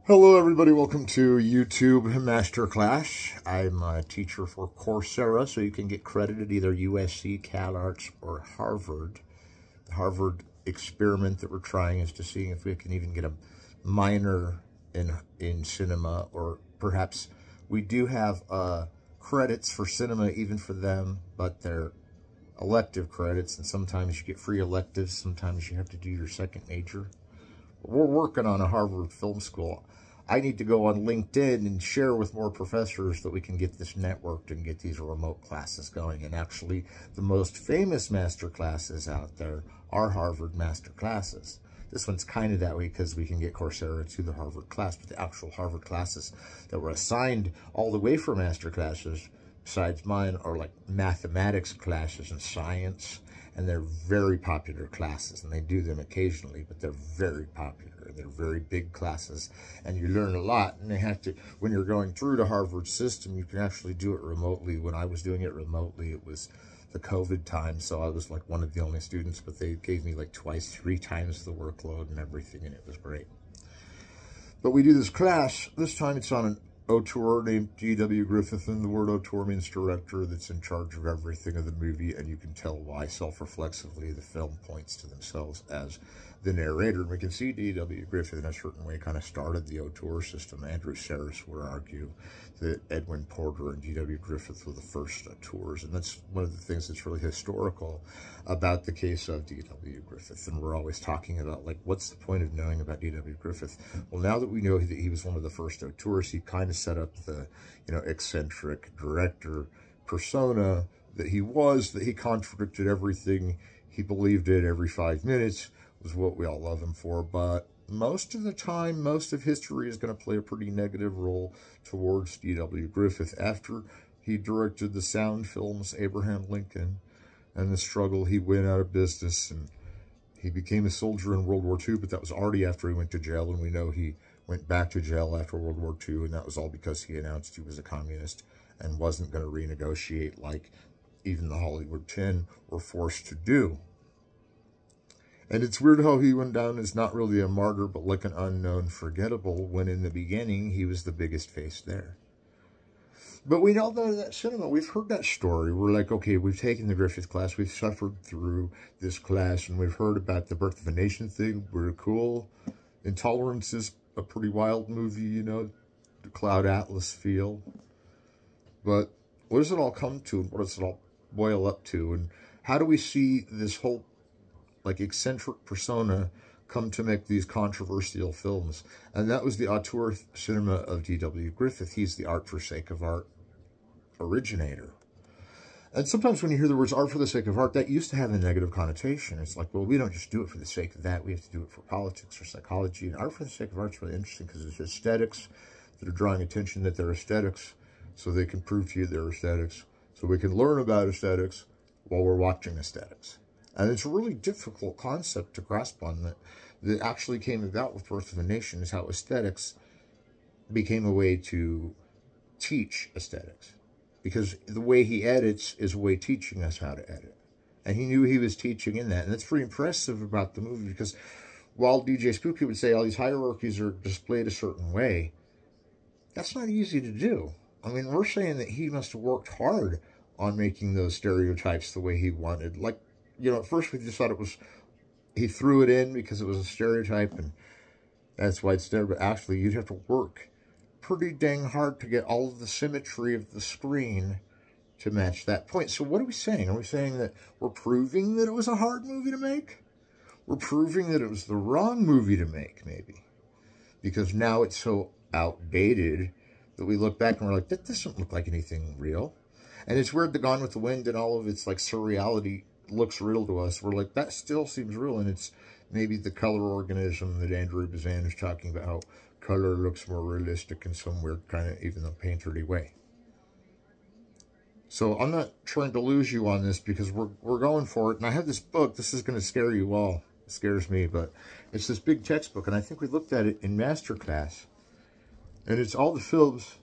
Hello everybody, welcome to YouTube Masterclass. I'm a teacher for Coursera, so you can get credit at either USC, Calarts, or Harvard. The Harvard experiment that we're trying is to see if we can even get a minor in cinema, or perhaps we do have credits for cinema even for them, but they're elective credits, and sometimes you get free electives, sometimes you have to do your second major. We're working on a Harvard Film School. I need to go on LinkedIn and share with more professors that we can get this networked and get these remote classes going. And actually, the most famous master classes out there are Harvard master classes. This one's kind of that way because we can get Coursera to the Harvard class, but the actual Harvard classes that were assigned all the way for master classes, besides mine, are like mathematics classes and science. And they're very popular classes, and they do them occasionally, but they're very popular. They're very big classes, and you learn a lot. And they have to, when you're going through the Harvard system, you can actually do it remotely. When I was doing it remotely, it was the COVID time, so I was like one of the only students, but they gave me like twice, 3 times the workload and everything, and it was great. But we do this class, this time it's on an auteur named D.W. Griffith, and the word auteur means director that's in charge of everything of the movie, and you can tell why self-reflexively the film points to themselves as the narrator. And we can see D.W. Griffith in a certain way kind of started the auteur system. Andrew Sarris would argue that Edwin Porter and D.W. Griffith were the first auteurs, and that's one of the things that's really historical about the case of D.W. Griffith. And we're always talking about, like, what's the point of knowing about D.W. Griffith? Well, now that we know that he was one of the first auteurs, he kind of set up the, eccentric director persona that he was, that he contradicted everything he believed in every 5 minutes, was what we all love him for. But most of the time, most of history is going to play a pretty negative role towards D.W. Griffith. After he directed the sound films Abraham Lincoln and the struggle, he went out of business, and he became a soldier in World War II, but that was already after he went to jail, and we know he went back to jail after World War II, and that was all because he announced he was a communist and wasn't going to renegotiate like even the Hollywood 10 were forced to do. And it's weird how he went down as not really a martyr, but like an unknown forgettable, when in the beginning he was the biggest face there. But we know that cinema, we've heard that story. We're like, okay, we've taken the Griffith class, we've suffered through this class, and we've heard about the Birth of a Nation thing. We're cool. Intolerance is a pretty wild movie, the Cloud Atlas feel. But what does it all come to, and what does it all boil up to? And how do we see this whole, eccentric persona come to make these controversial films? And that was the auteur cinema of D.W. Griffith. He's the art for sake of art originator. And sometimes when you hear the words art for the sake of art, that used to have a negative connotation. It's like, well, we don't just do it for the sake of that. We have to do it for politics or psychology. And art for the sake of art is really interesting because it's aesthetics that are drawing attention that they're aesthetics, so they can prove to you they're aesthetics. So we can learn about aesthetics while we're watching aesthetics. And it's a really difficult concept to grasp on that actually came about with Birth of a Nation, is how aesthetics became a way to teach aesthetics. Because the way he edits is a way teaching us how to edit. And he knew he was teaching in that. And that's pretty impressive about the movie, because while DJ Spooky would say all these hierarchies are displayed a certain way, that's not easy to do. I mean, we're saying that he must have worked hard on making those stereotypes the way he wanted. Like, at first we just thought it was, he threw it in because it was a stereotype and that's why it's there. But actually, you'd have to work pretty dang hard to get all of the symmetry of the screen to match that point. So what are we saying? Are we saying that we're proving that it was a hard movie to make? We're proving that it was the wrong movie to make, maybe. Because now it's so outdated that we look back and we're like, that doesn't look like anything real. And it's weird that Gone with the Wind and all of its surreality looks real to us. We're like, that still seems real. And it's maybe the color organism that Andrew Bazan is talking about, how color looks more realistic in some weird kind of, even though painterly way. So I'm not trying to lose you on this, because we're going for it. And I have this book. This is going to scare you all. It scares me, but it's this big textbook. And I think we looked at it in Masterclass. And it's all the films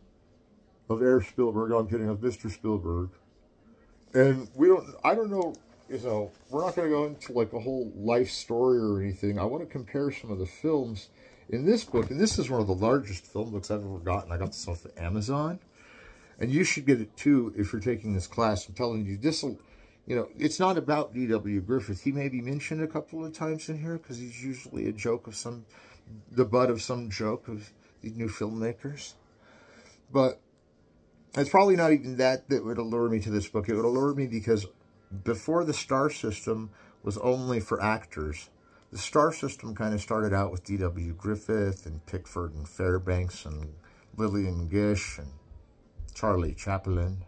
of Herr Spielberg. I'm kidding, of Mr. Spielberg. And I don't know, we're not going to go into a whole life story or anything. I want to compare some of the films in this book, and this is one of the largest film books I've ever gotten. I got this off of Amazon. And you should get it too if you're taking this class. I'm telling you, this will, you know, it's not about D.W. Griffith. He may be mentioned a couple of times in here because he's usually a joke of the butt of some joke of these new filmmakers. But it's probably not even that would allure me to this book. It would allure me because before the star system was only for actors, the star system kind of started out with D.W. Griffith and Pickford and Fairbanks and Lillian Gish and Charlie Chaplin,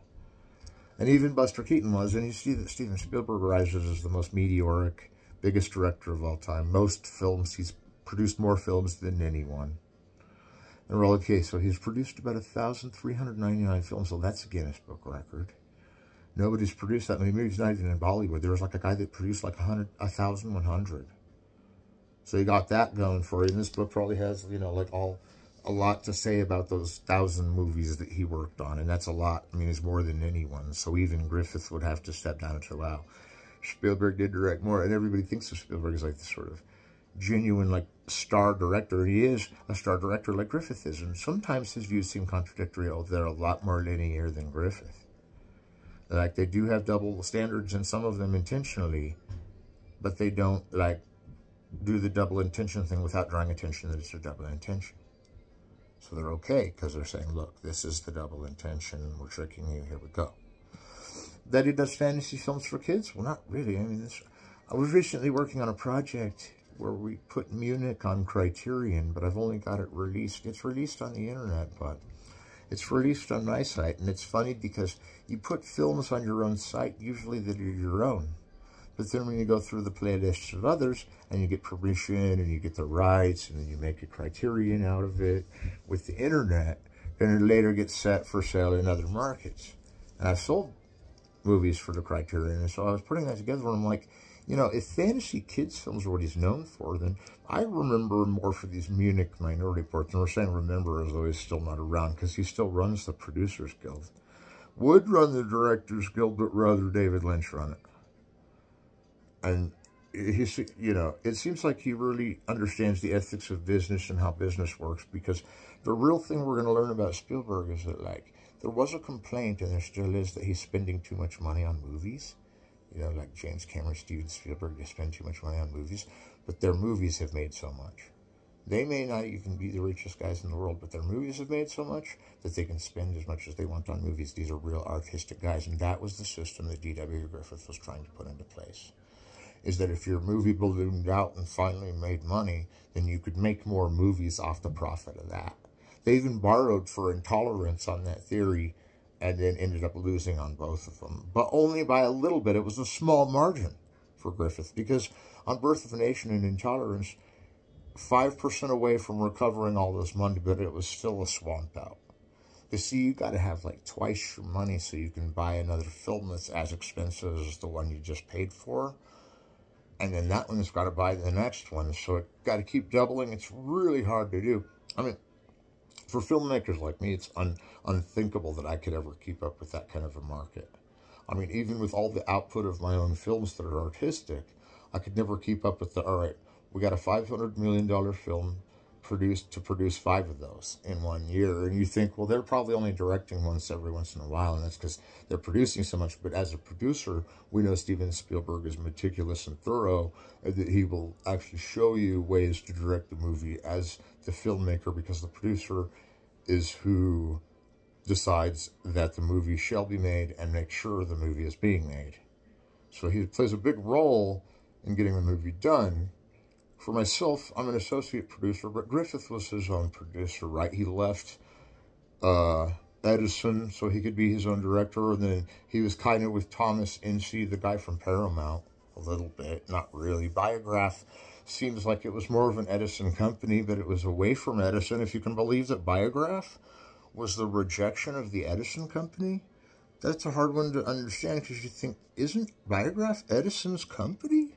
and even Buster Keaton was. And you see that Steven Spielberg rises as the most meteoric, biggest director of all time. Most films, he's produced more films than anyone. And we're okay, so he's produced about 1,399 films, so that's a Guinness Book record. Nobody's produced that many movies, not even in Bollywood. There was like a guy that produced like 1,100. So you got that going for you. And this book probably has, you know, like a lot to say about those 1,000 movies that he worked on. And that's a lot. I mean, it's more than anyone. So even Griffith would have to step down and say, wow, Spielberg did direct more. And everybody thinks of Spielberg as like this sort of genuine, like, star director. He is a star director like Griffith is. And sometimes his views seem contradictory. Oh, they're a lot more linear than Griffith. Like, they do have double standards, and some of them intentionally, but they don't, like, do the double intention thing without drawing attention that it's a double intention. So they're okay, because they're saying, look, this is the double intention, we're tricking you, here we go. That he does fantasy films for kids? Well, not really. I mean, I was recently working on a project where we put Munich on Criterion, but I've only got it released. It's released on the internet, but it's released on my site. And it's funny because you put films on your own site, usually that are your own. But then when you go through the playlists of others, and you get permission, and you get the rights, and then you make a Criterion out of it with the internet, then it later gets set for sale in other markets. And I've sold movies for the Criterion, and so I was putting that together, and I'm like, you know, if fantasy kids films are what he's known for, then I remember more for these Munich Minority Reports. And we're saying remember as though he's still not around, because he still runs the Producers Guild. Would run the Directors Guild, but rather David Lynch run it. And he's, you know, it seems like he really understands the ethics of business and how business works, because the real thing we're going to learn about Spielberg is that, like, there was a complaint, and there still is, that he's spending too much money on movies. You know, like James Cameron, Steven Spielberg, they spend too much money on movies, but their movies have made so much. They may not even be the richest guys in the world, but their movies have made so much that they can spend as much as they want on movies. These are real artistic guys, and that was the system that D.W. Griffith was trying to put into place. Is that if your movie ballooned out and finally made money, then you could make more movies off the profit of that. They even borrowed for Intolerance on that theory, and then ended up losing on both of them. But only by a little bit. It was a small margin for Griffith, because on Birth of a Nation and Intolerance, 5% away from recovering all this money, but it was still a swamp out. You see, you got to have like twice your money so you can buy another film that's as expensive as the one you just paid for. And then that one's got to buy the next one. So it got to keep doubling. It's really hard to do. I mean, for filmmakers like me, it's unthinkable that I could ever keep up with that kind of a market. I mean, even with all the output of my own films that are artistic, I could never keep up with the, all right, we got a $500 million film to produce 5 of those in 1 year. And you think, well, they're probably only directing once in a while, and that's because they're producing so much. But as a producer, we know Steven Spielberg is meticulous and thorough, and that he will actually show you ways to direct the movie as the filmmaker, because the producer is who decides that the movie shall be made and make sure the movie is being made. So he plays a big role in getting the movie done. For myself, I'm an associate producer, but Griffith was his own producer, right? He left Edison so he could be his own director, and then he was kind of with Thomas Ince, the guy from Paramount, a little bit, not really. Biograph seems like it was more of an Edison company, but it was away from Edison. If you can believe that Biograph was the rejection of the Edison company, that's a hard one to understand, because you think, isn't Biograph Edison's company?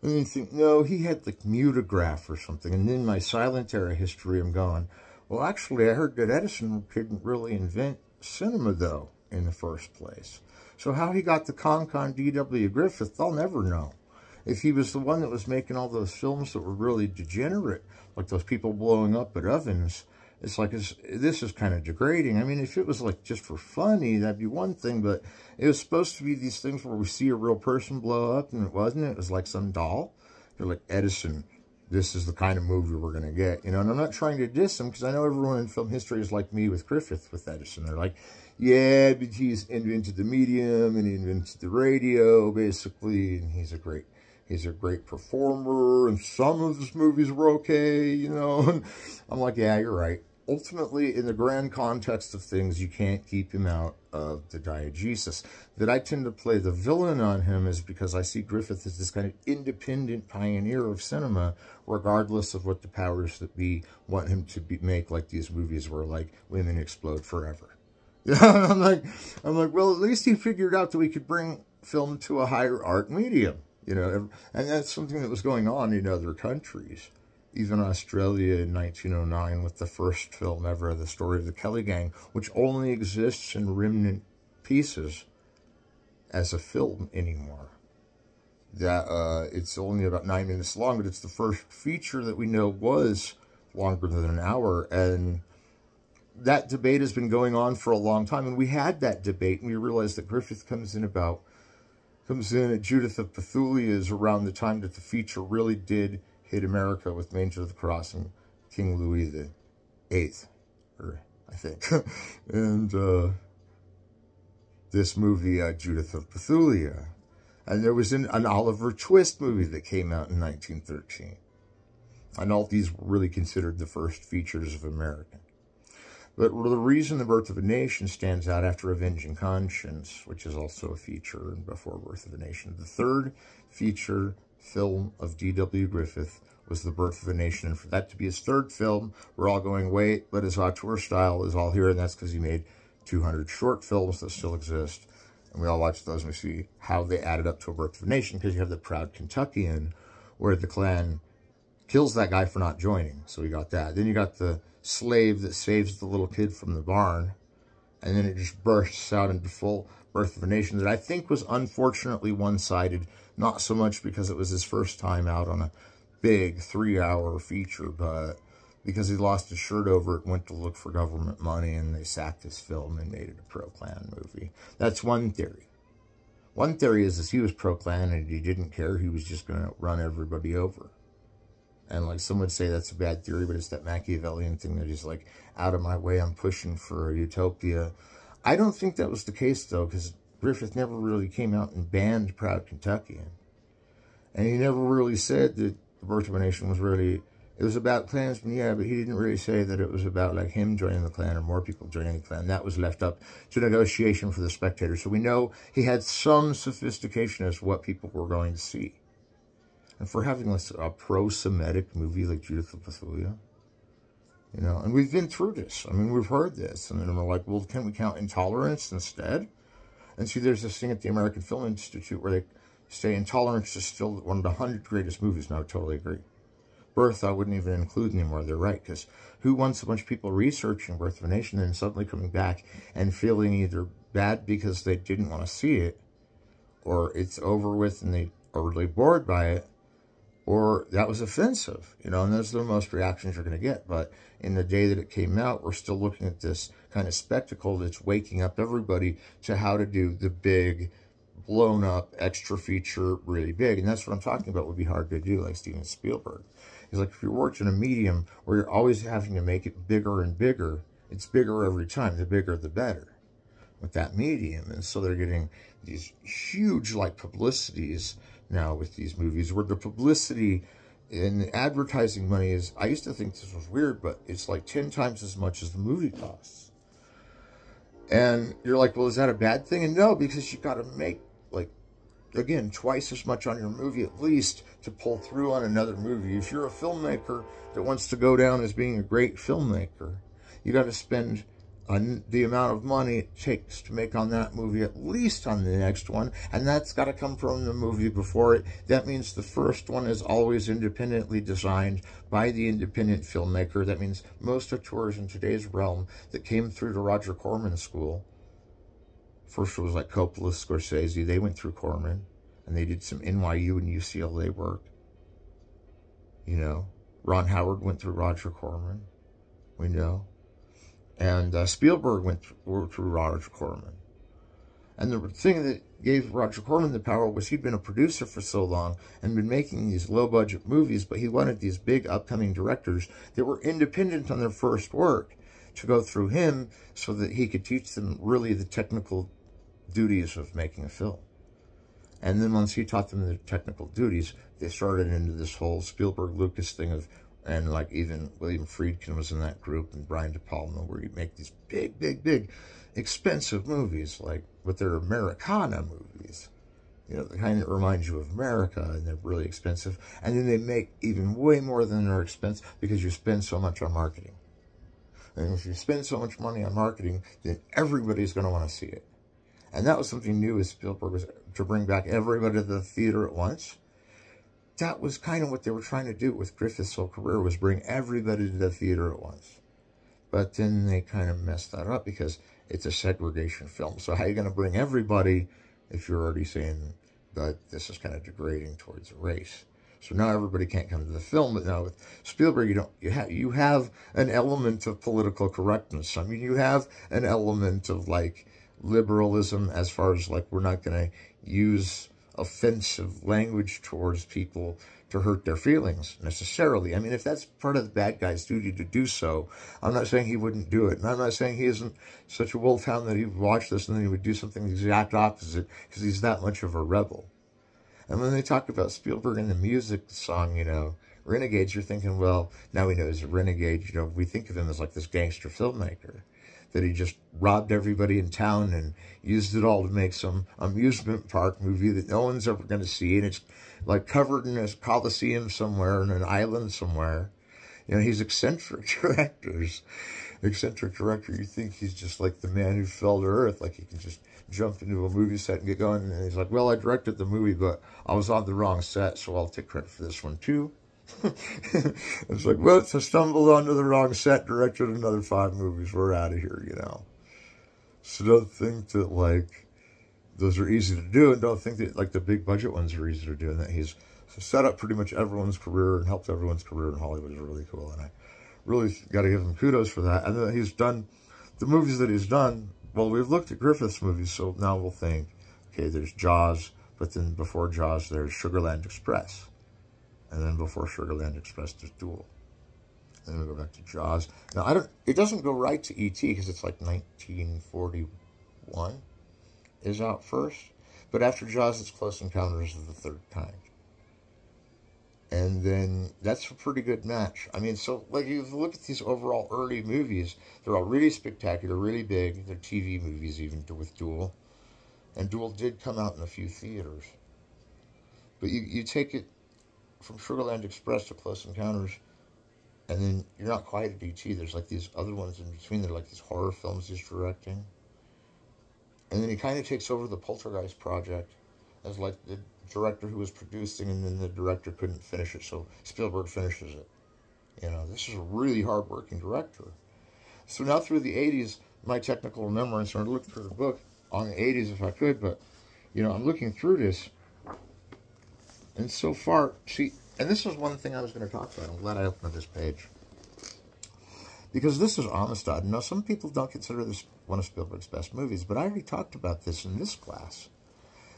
And you think, no, he had like Mutograph or something. And in my silent era history, I'm going, well, actually, I heard that Edison didn't really invent cinema, though, in the first place. So how he got the Con D.W. Griffith, I'll never know. if he was the one that was making all those films that were really degenerate, like those people blowing up at ovens, it's like, this is kind of degrading. I mean, if it was like just for funny, that'd be one thing, but it was supposed to be these things where we see a real person blow up, and it wasn't. It was like some doll. They're like, Edison, this is the kind of movie we're going to get, you know, and I'm not trying to diss him, because I know everyone in film history is like me with Griffith, with Edison. They're like, yeah, but he's invented the medium, and he invented the radio, basically, and he's a great performer, and some of his movies were okay, you know, and I'm like, yeah, you're right. Ultimately, in the grand context of things, you can't keep him out of the diegesis. That I tend to play the villain on him is because I see Griffith as this kind of independent pioneer of cinema, regardless of what the powers that be want him to make, like these movies where, like, women explode forever. You know, I'm like, well, at least he figured out that we could bring film to a higher art medium, you know, and that's something that was going on in other countries. Even Australia in 1909 with the first film ever, The Story of the Kelly Gang, which only exists in remnant pieces as a film anymore. That it's only about 9 minutes long, but it's the first feature that we know was longer than an hour, and that debate has been going on for a long time, and we had that debate, and we realized that Griffith comes in at Judith of Bethulia's around the time that the feature really did hit America with Manger of the Cross and King Louis the VIII, I think. And this movie, Judith of Bethulia. And there was an Oliver Twist movie that came out in 1913. And all these were really considered the first features of America. But the reason The Birth of a Nation stands out after Avenging Conscience, which is also a feature, and before Birth of a Nation, the third feature film of D.W. Griffith was The Birth of a Nation. And for that to be his third film, we're all going, wait, but his auteur style is all here, and that's because he made 200 short films that still exist. And we all watch those, and we see how they added up to A Birth of a Nation, because you have the Proud Kentuckian, where the Klan kills that guy for not joining. So we got that. Then you got the slave that saves the little kid from the barn, and then it just bursts out into full Birth of a Nation that I think was unfortunately one-sided, not so much because it was his first time out on a big 3-hour feature, but because he lost his shirt over it, went to look for government money, and they sacked his film and made it a pro-Klan movie. That's one theory. One theory is he was pro-Klan and he didn't care. He was just going to run everybody over. And like some would say that's a bad theory, but it's that Machiavellian thing that he's like, out of my way, I'm pushing for a utopia. I don't think that was the case, though, because Griffith never really came out and banned Proud Kentuckian. And he never really said that The Birth of a Nation was really, it was about Klansmen, yeah, but he didn't really say that it was about like him joining the Klan or more people joining the Klan. That was left up to negotiation for the spectator. So we know he had some sophistication as to what people were going to see. And for having a pro-Semitic movie like Judith of Bethulia, you know, and we've been through this. I mean, we've heard this. And then we're like, well, can we count Intolerance instead? And see, there's this thing at the American Film Institute where they say Intolerance is still one of the 100 greatest movies, and I would totally agree. Birth, I wouldn't even include anymore. They're right, because who wants a bunch of people researching Birth of a Nation and suddenly coming back and feeling either bad because they didn't want to see it, or it's over with and they are really bored by it, or that was offensive, you know, and those are the most reactions you're going to get. But in the day that it came out, we're still looking at this kind of spectacle that's waking up everybody to how to do the big, blown up, extra feature, really big. And that's what I'm talking about would be hard to do, like Steven Spielberg. He's like, if you're working a medium where you're always having to make it bigger and bigger, it's bigger every time. The bigger, the better with that medium. And so they're getting these huge, like, publicities now with these movies, where the publicity and the advertising money is, I used to think this was weird, but it's like 10 times as much as the movie costs. And you're like, well, is that a bad thing? And no, because you got to make, like, again, twice as much on your movie at least to pull through on another movie. If you're a filmmaker that wants to go down as being a great filmmaker, you got to spend the amount of money it takes to make on that movie, at least on the next one, and that's got to come from the movie before it. That means the first one is always independently designed by the independent filmmaker. That means most auteurs in today's realm that came through the Roger Corman school, first it was like Coppola, Scorsese, they went through Corman, and they did some NYU and UCLA work. You know, Ron Howard went through Roger Corman, we know. And Spielberg went through Roger Corman. And the thing that gave Roger Corman the power was he'd been a producer for so long and been making these low-budget movies, but he wanted these big upcoming directors that were independent on their first work to go through him so that he could teach them really the technical duties of making a film. And then once he taught them the technical duties, they started into this whole Spielberg-Lucas thing of, and like even William Friedkin was in that group, and Brian De Palma, where you make these big, big, big, expensive movies, like, but they're Americana movies. You know, the kind that remind you of America, and they're really expensive. And then they make even way more than their expense because you spend so much on marketing. And if you spend so much money on marketing, then everybody's going to want to see it. And that was something new with Spielberg, was to bring back everybody to the theater at once. That was kind of what they were trying to do with Griffith's whole career, was bring everybody to the theater at once. But then they kind of messed that up because it's a segregation film. So how are you going to bring everybody if you're already saying that this is kind of degrading towards a race? So now everybody can't come to the film. But now with Spielberg, you have an element of political correctness. I mean, you have an element of like liberalism, as far as like, we're not going to use offensive language towards people to hurt their feelings necessarily. I mean, if that's part of the bad guy's duty to do so, I'm not saying he wouldn't do it. And I'm not saying he isn't such a wolfhound that he would watch this and then he would do something the exact opposite, because he's that much of a rebel. And when they talk about Spielberg in the music song, you know, Renegades, you're thinking, well, now we know he's a renegade. You know, we think of him as like this gangster filmmaker, that he just robbed everybody in town and used it all to make some amusement park movie that no one's ever going to see. And it's like covered in a coliseum somewhere, in an island somewhere. You know, he's eccentric directors. Eccentric director, you think he's just like the man who fell to earth, like he can just jump into a movie set and get going. And he's like, well, I directed the movie, but I was on the wrong set, so I'll take credit for this one too. It's like, well, I stumbled onto the wrong set, directed another 5 movies, we're out of here, you know. So don't think that, like, those are easy to do, and don't think that, like, the big budget ones are easy to do, and that he's set up pretty much everyone's career and helped everyone's career in Hollywood is really cool, and I really got to give him kudos for that. And then he's done, the movies that he's done, well, we've looked at Griffith's movies, so now we'll think, okay, there's Jaws, but then before Jaws, there's Sugarland Express. And then before Sugarland Express, there's Duel. And then we go back to Jaws. Now, it doesn't go right to E.T. because it's like 1941 is out first. But after Jaws, it's Close Encounters of the Third Kind. And then that's a pretty good match. I mean, so, like, you look at these overall early movies, they're all really spectacular, really big. They're TV movies, even with Duel. And Duel did come out in a few theaters. But you take it from Sugarland Express to Close Encounters, and then you're not quite at E.T. There's like these other ones in between. They're like these horror films he's directing. And then he kind of takes over the Poltergeist project as like the director who was producing, and then the director couldn't finish it, so Spielberg finishes it. You know, this is a really hard-working director. So now through the 80s, my technical remembrance, and I looked through the book on the 80s if I could, but, you know, I'm looking through this. And so far, see, and this is one thing I was going to talk about. I'm glad I opened up this page. Because this is Amistad. Now, some people don't consider this one of Spielberg's best movies, but I already talked about this in this class.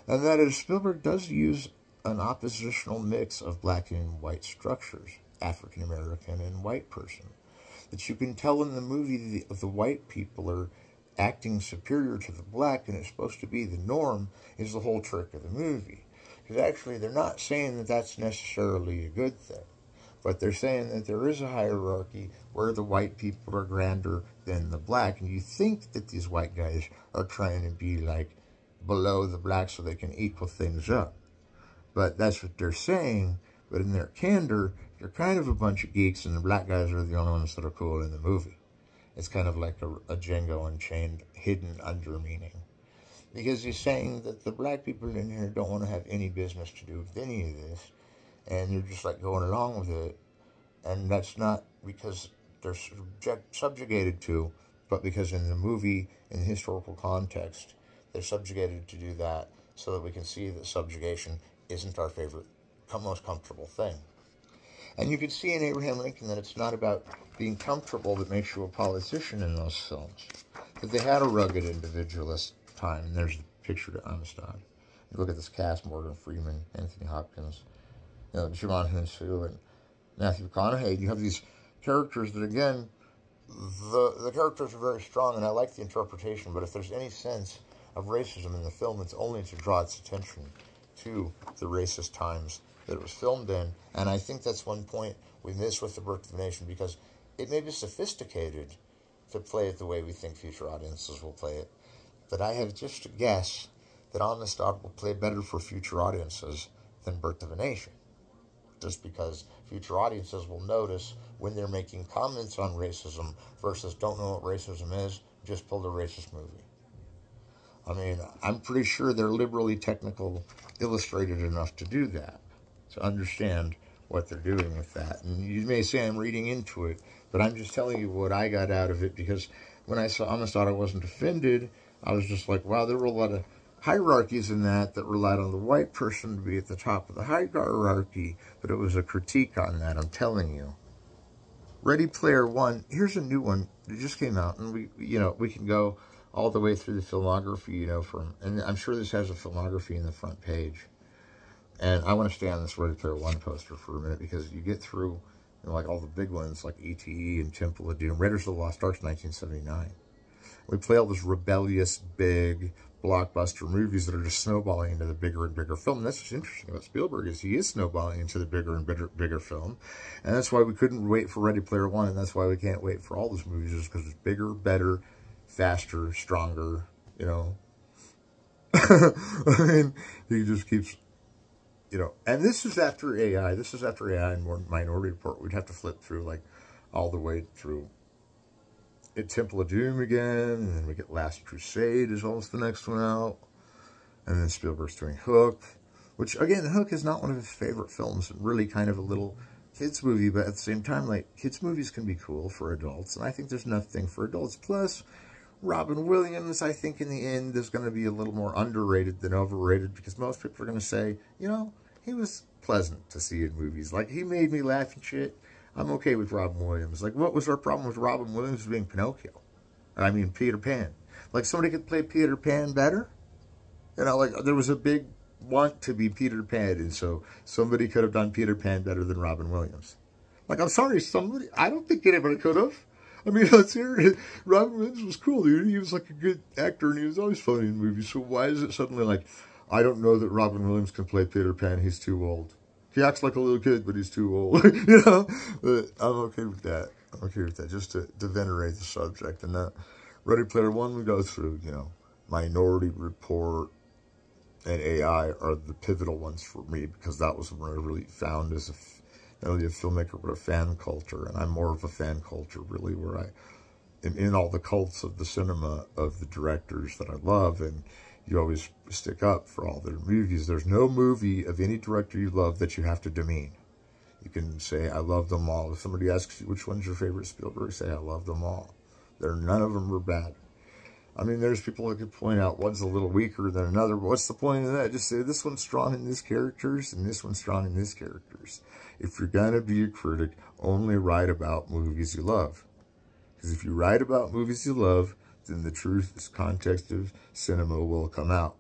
And that is, Spielberg does use an oppositional mix of black and white structures, African-American and white person. That you can tell in the movie the white people are acting superior to the black, and it's supposed to be the norm, is the whole trick of the movie. Because actually, they're not saying that that's necessarily a good thing. But they're saying that there is a hierarchy where the white people are grander than the black. And you think that these white guys are trying to be like below the black so they can equal things up. But that's what they're saying. But in their candor, they're kind of a bunch of geeks, and the black guys are the only ones that are cool in the movie. It's kind of like a Django Unchained hidden under meaning. Because he's saying that the black people in here don't want to have any business to do with any of this. And they're just like going along with it. And that's not because they're subjugated to, but because in the movie, in the historical context, they're subjugated to do that so that we can see that subjugation isn't our favorite, most comfortable thing. And you can see in Abraham Lincoln that it's not about being comfortable that makes you a politician in those films. That they had a rugged individualist time. And there's the picture to Amistad. You look at this cast: Morgan Freeman, Anthony Hopkins, Juwan Hounsou, and Matthew McConaughey. You have these characters that, again, the characters are very strong, and I like the interpretation, but if there's any sense of racism in the film, it's only to draw its attention to the racist times that it was filmed in. And I think that's one point we miss with The Birth of a Nation, because it may be sophisticated to play it the way we think future audiences will play it, but I have just a guess that Amistad will play better for future audiences than Birth of a Nation, just because future audiences will notice when they're making comments on racism versus don't know what racism is, just pulled a racist movie. I mean, I'm pretty sure they're liberally technical illustrated enough to do that, to understand what they're doing with that. And you may say I'm reading into it, but I'm just telling you what I got out of it, because when I saw Amistad, I wasn't offended. I was just like, wow, there were a lot of hierarchies in that relied on the white person to be at the top of the hierarchy, but it was a critique on that, I'm telling you. Ready Player One, here's a new one. It just came out, and we can go all the way through the filmography, and I'm sure this has a filmography in the front page. And I want to stay on this Ready Player One poster for a minute, because you get through, like all the big ones, like E.T. and Temple of Doom, Raiders of the Lost Ark, 1979. We play all those rebellious, big, blockbuster movies that are just snowballing into the bigger and bigger film. And that's what's interesting about Spielberg, is he is snowballing into the bigger and bigger film. And that's why we couldn't wait for Ready Player One, and that's why we can't wait for all those movies, is because it's bigger, better, faster, stronger, I mean, he just keeps, and this is after AI. This is after AI and Minority Report. We'd have to flip through, like, all the way through Temple of Doom again, and then we get Last Crusade is almost the next one out, and then Spielberg's doing Hook, which, again, Hook is not one of his favorite films, and really kind of a little kids movie, but at the same time, like, kids movies can be cool for adults, and I think there's nothing for adults. Plus, Robin Williams, I think in the end, is going to be a little more underrated than overrated, because most people are going to say, he was pleasant to see in movies. Like, he made me laugh and shit. I'm okay with Robin Williams. Like, what was our problem with Robin Williams being Pinocchio? I mean, Peter Pan. Like, somebody could play Peter Pan better? Like, there was a big want to be Peter Pan, and so somebody could have done Peter Pan better than Robin Williams. Like, I'm sorry, I don't think anybody could have. I mean, let's hear it. Robin Williams was cool, dude. He was, like, a good actor, and he was always funny in movies. So why is it suddenly like, I don't know that Robin Williams can play Peter Pan, he's too old? He acts like a little kid, but he's too old, But I'm okay with that. I'm okay with that, just to venerate the subject. And that Ready Player One, we go through, Minority Report and AI are the pivotal ones for me, because that was when I really found as not only a filmmaker, but a fan culture. And I'm more of a fan culture, really, where I am in all the cults of the cinema of the directors that I love, and you always stick up for all their movies. There's no movie of any director you love that you have to demean. You can say, I love them all. If somebody asks you, which one's your favorite Spielberg, say, I love them all. None of them are bad. I mean, there's people that could point out one's a little weaker than another, but what's the point of that? Just say, this one's strong in this characters, and this one's strong in this characters. If you're going to be a critic, only write about movies you love. Because if you write about movies you love, then the truth, this context of cinema will come out.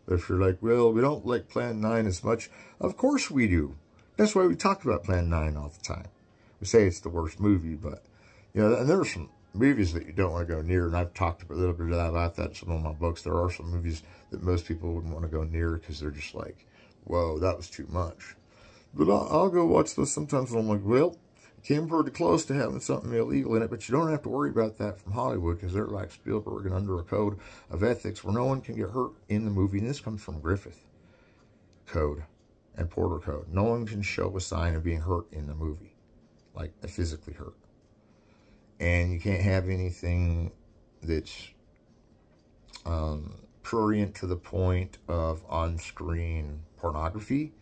But if you're like, well, we don't like Plan 9 as much, of course we do. That's why we talk about Plan 9 all the time. We say it's the worst movie, but, and there are some movies that you don't want to go near, and I've talked a little bit about that in some of my books. There are some movies that most people wouldn't want to go near, because they're just like, whoa, that was too much. But I'll go watch those sometimes, and I'm like, well, came pretty close to having something illegal in it, but you don't have to worry about that from Hollywood, because they're like Spielberg and under a code of ethics where no one can get hurt in the movie. And this comes from Griffith Code and Porter Code. No one can show a sign of being hurt in the movie, like physically hurt. And you can't have anything that's prurient to the point of on-screen pornography.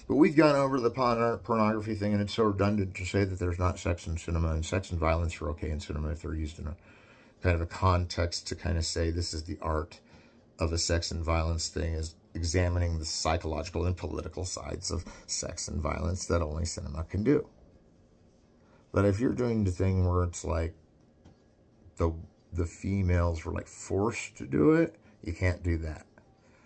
But we've gone over the pornography thing, and it's so redundant to say that there's not sex in cinema, and sex and violence are okay in cinema if they're used in a kind of a context to kind of say this is the art of a sex and violence thing. Is examining the psychological and political sides of sex and violence that only cinema can do. But if you're doing the thing where it's like the females were like forced to do it, you can't do that.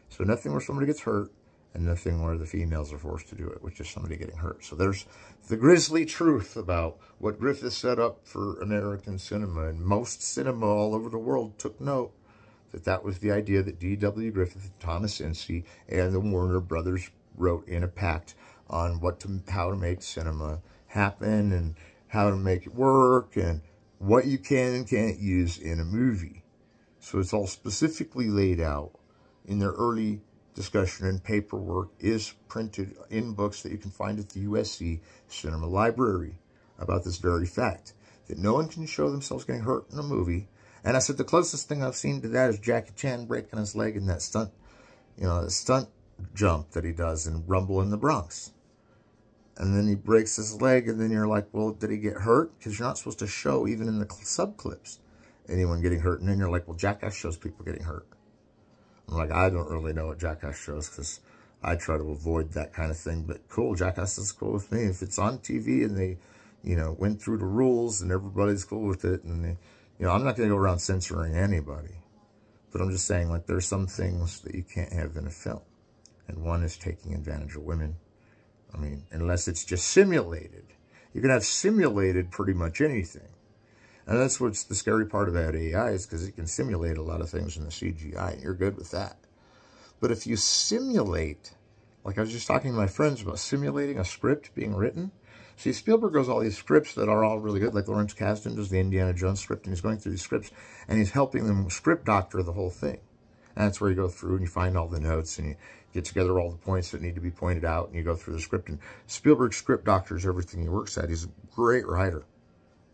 So nothing where somebody gets hurt, and nothing where the females are forced to do it, which is somebody getting hurt. So there's the grisly truth about what Griffith set up for American cinema, and most cinema all over the world took note that that was the idea that D.W. Griffith, Thomas Ince, and the Warner Brothers wrote in a pact on how to make cinema happen and how to make it work and what you can and can't use in a movie. So it's all specifically laid out in their early discussion, and paperwork is printed in books that you can find at the USC Cinema Library about this very fact, that no one can show themselves getting hurt in a movie. And I said the closest thing I've seen to that is Jackie Chan breaking his leg in that stunt, the stunt jump that he does in Rumble in the Bronx. And then he breaks his leg, and then you're like, well, did he get hurt? Because you're not supposed to show, even in the subclips, anyone getting hurt. And then you're like, well, Jackass shows people getting hurt. I'm like, I don't really know what Jackass shows, because I try to avoid that kind of thing. But cool, Jackass is cool with me. If it's on TV and they, went through the rules and everybody's cool with it, and they, I'm not going to go around censoring anybody. But I'm just saying, like, there's some things that you can't have in a film. And one is taking advantage of women. I mean, unless it's just simulated. You can have simulated pretty much anything. And that's what's the scary part about AI, is because it can simulate a lot of things in the CGI, and you're good with that. But if you simulate, like I was just talking to my friends about simulating a script being written. See, Spielberg goes all these scripts that are all really good, like Lawrence Kasdan does the Indiana Jones script, and he's going through these scripts, and he's helping them script doctor the whole thing. And that's where you go through and you find all the notes, and you get together all the points that need to be pointed out, and you go through the script. And Spielberg script doctors everything he works at. He's a great writer.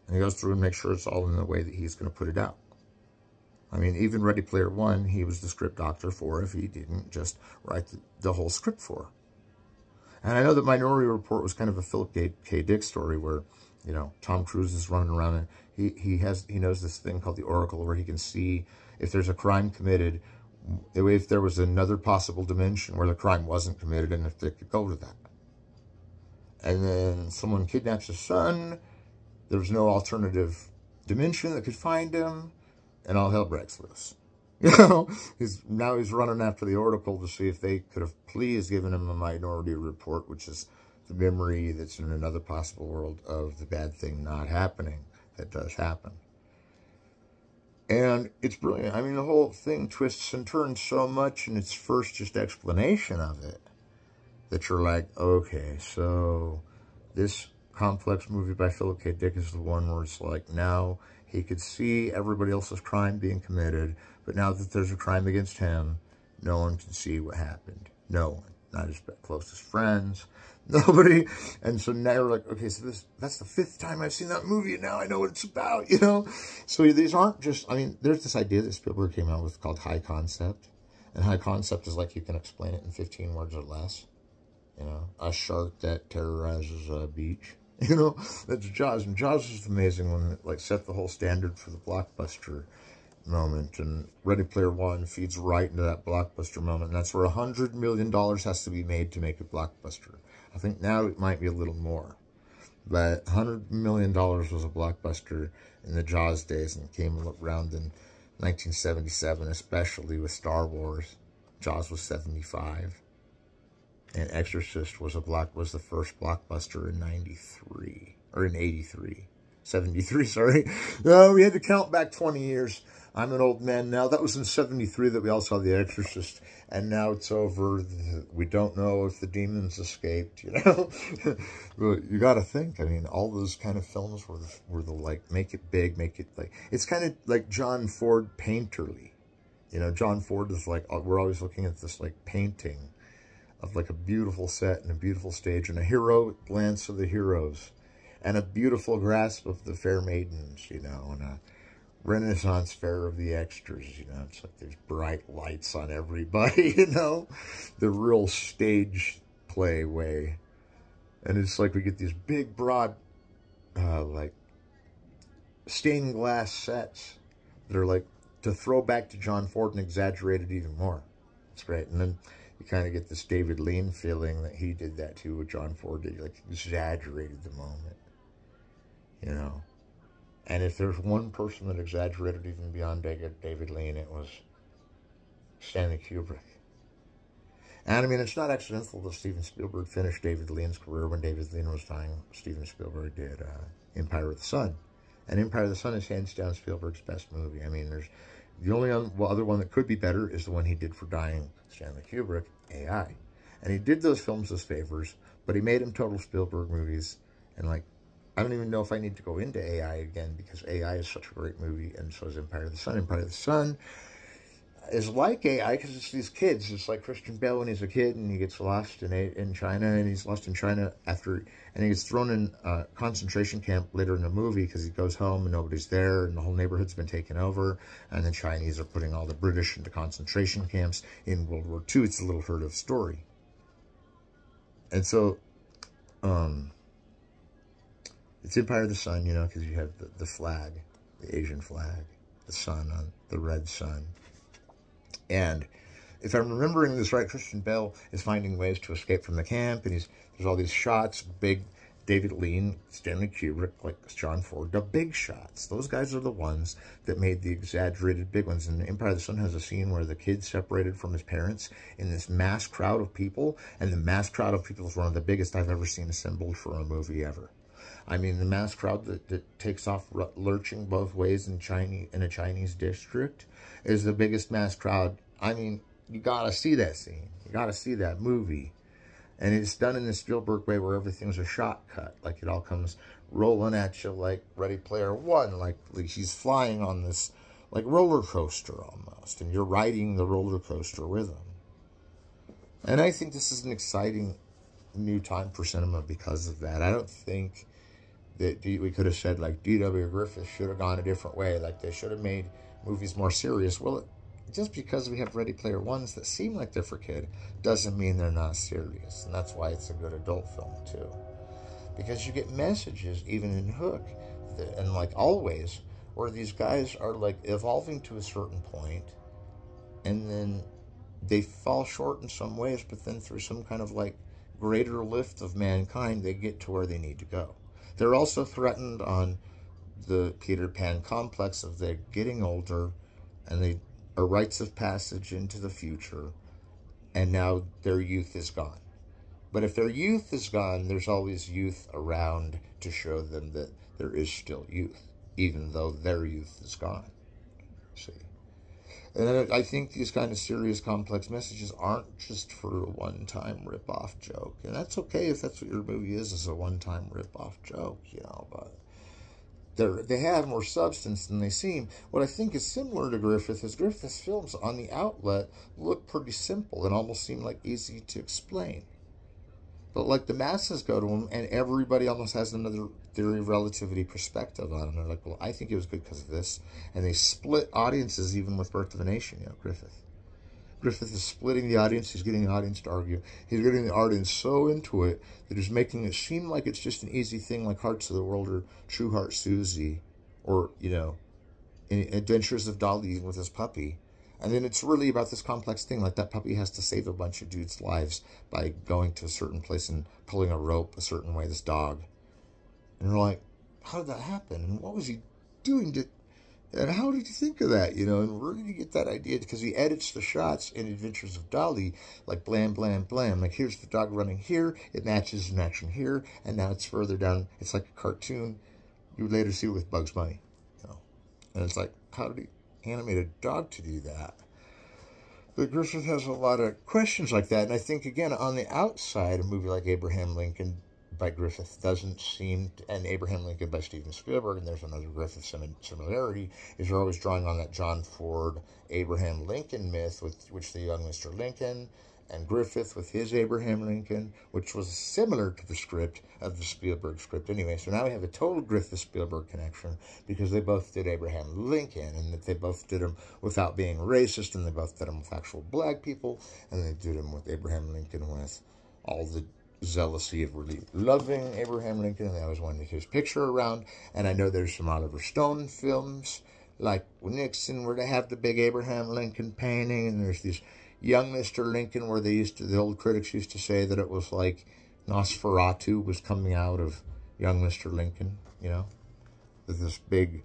And he goes through and makes sure it's all in the way that he's going to put it out. I mean, even Ready Player One, he was the script doctor for, if he didn't just write the whole script for. And I know that Minority Report was kind of a Philip K. Dick story where, Tom Cruise is running around, and he knows this thing called the Oracle, where he can see if there's a crime committed, if there was another possible dimension where the crime wasn't committed, and if they could go to that. And then someone kidnaps his son. There was no alternative dimension that could find him, and all hell breaks loose. Now he's running after the Oracle to see if they could have please given him a Minority Report, which is the memory that's in another possible world of the bad thing not happening that does happen. And it's brilliant. I mean, the whole thing twists and turns so much in its first just explanation of it that you're like, okay, so this complex movie by Philip K. Dick is the one where it's like, now he could see everybody else's crime being committed, but now that there's a crime against him, no one can see what happened. No one. Not his closest friends. Nobody. And so now you're like, okay, so that's the 5th time I've seen that movie, and now I know what it's about, So these aren't just, I mean, there's this idea that Spielberg came out with called high concept. And high concept is like you can explain it in 15 words or less. A shark that terrorizes a beach. That's Jaws. And Jaws is the amazing one that, like, set the whole standard for the blockbuster moment. And Ready Player One feeds right into that blockbuster moment. And that's where $100 million has to be made to make a blockbuster. I think now it might be a little more. But $100 million was a blockbuster in the Jaws days, and came around in 1977, especially with Star Wars. Jaws was 75. And Exorcist was the first blockbuster in 93, or in 83. 73, sorry. No, we had to count back 20 years. I'm an old man now. That was in 73 that we all saw The Exorcist. And now it's over. We don't know if the demons escaped, But you got to think. I mean, all those kind of films were the like, make it big, make it like... It's kind of like John Ford painterly. John Ford is like... We're always looking at this, like, painting of, like, a beautiful set and a beautiful stage and a heroic glance of the heroes and a beautiful grasp of the fair maidens, and a Renaissance fair of the extras, It's like there's bright lights on everybody, The real stage play way. And it's like we get these big, broad, like, stained glass sets that are, like, to throw back to John Ford and exaggerate it even more. It's great. And then you kind of get this David Lean feeling that he did that too, what John Ford did. Like, exaggerated the moment, you know. And if there's one person that exaggerated even beyond David Lean, it was Stanley Kubrick. And I mean, it's not accidental that Steven Spielberg finished David Lean's career when David Lean was dying. Steven Spielberg did Empire of the Sun. And Empire of the Sun is hands down Spielberg's best movie. I mean, there's the only other one that could be better is the one he did for dying Stanley Kubrick, AI. And he did those films as favors, but he made them total Spielberg movies. And like, I don't even know if I need to go into AI again, because AI is such a great movie, and so is Empire of the Sun. Empire of the Sun is like AI because it's these kids. It's like Christian Bale when he's a kid and he gets lost in China, and he's lost in China and he gets thrown in a concentration camp later in the movie because he goes home and nobody's there and the whole neighborhood's been taken over, and the Chinese are putting all the British into concentration camps in World War II. It's a Little Heard of story. And so, it's Empire of the Sun, you know, because you have the flag, the Asian flag, the sun on the red sun. And if I'm remembering this right, Christian Bale is finding ways to escape from the camp, and there's all these shots, big David Lean, Stanley Kubrick, like John Ford, the big shots. Those guys are the ones that made the exaggerated big ones. And Empire of the Sun has a scene where the kid separated from his parents in this mass crowd of people, and the mass crowd of people is one of the biggest I've ever seen assembled for a movie ever. I mean, the mass crowd that takes off lurching both ways in a Chinese district is the biggest mass crowd. I mean, you gotta see that scene. You gotta see that movie. And it's done in the Spielberg way where everything's a shot cut. Like, it all comes rolling at you like Ready Player One. Like he's flying on this, like, roller coaster almost. And you're riding the roller coaster with him. And I think this is an exciting new time for cinema because of that. I don't think that we could have said, like, D.W. Griffith should have gone a different way. Like, they should have made movies more serious. Well, just because we have Ready Player Ones that seem like they're for kid doesn't mean they're not serious. And that's why it's a good adult film, too. Because you get messages, even in Hook, and, like, Always, where these guys are, like, evolving to a certain point, and then they fall short in some ways, but then through some kind of, like, greater lift of mankind, they get to where they need to go. They're also threatened on the Peter Pan complex of they're getting older, and they are rites of passage into the future, and now their youth is gone. But if their youth is gone, there's always youth around to show them that there is still youth, even though their youth is gone. See? And I think these kind of serious, complex messages aren't just for a one-time rip-off joke. And that's okay if that's what your movie is a one-time rip-off joke, you know, but they have more substance than they seem. What I think is similar to Griffith is Griffith's films on the outlet look pretty simple and almost seem like easy to explain. But, like, the masses go to them, and everybody almost has another theory of relativity perspective on them. They're like, well, I think it was good because of this. And they split audiences even with Birth of a Nation, you know, Griffith. Griffith is splitting the audience. He's getting the audience to argue. He's getting the audience so into it that he's making it seem like it's just an easy thing, like Hearts of the World or True Heart Susie, or, you know, Adventures of Dolly with his puppy. And then it's really about this complex thing, like that puppy has to save a bunch of dudes' lives by going to a certain place and pulling a rope a certain way, this dog. And you're like, how did that happen? And what was he doing? And how did you think of that? You know, and where did you get that idea? Because he edits the shots in Adventures of Dolly, like blam, blam, blam. Like, here's the dog running here, it matches an action here, and now it's further down. It's like a cartoon you would later see with Bugs Bunny. You know? And it's like, how did he animate a dog to do that? But Griffith has a lot of questions like that, and I think, again, on the outside, a movie like Abraham Lincoln by Griffith doesn't seem, and Abraham Lincoln by Steven Spielberg, and there's another Griffith similarity, is they're always drawing on that John Ford Abraham Lincoln myth, with which the young Mr. Lincoln, and Griffith with his Abraham Lincoln, which was similar to the script of the Spielberg script anyway. So now we have a total Griffith-Spielberg connection because they both did Abraham Lincoln, and that they both did him without being racist, and they both did him with actual black people, and they did him with Abraham Lincoln with all the zealousy of really loving Abraham Lincoln, and they always wanted his picture around. And I know there's some Oliver Stone films, like Nixon, where they have the big Abraham Lincoln painting, and there's these Young Mr. Lincoln, where the old critics used to say that it was like Nosferatu was coming out of young Mr. Lincoln, you know, that this big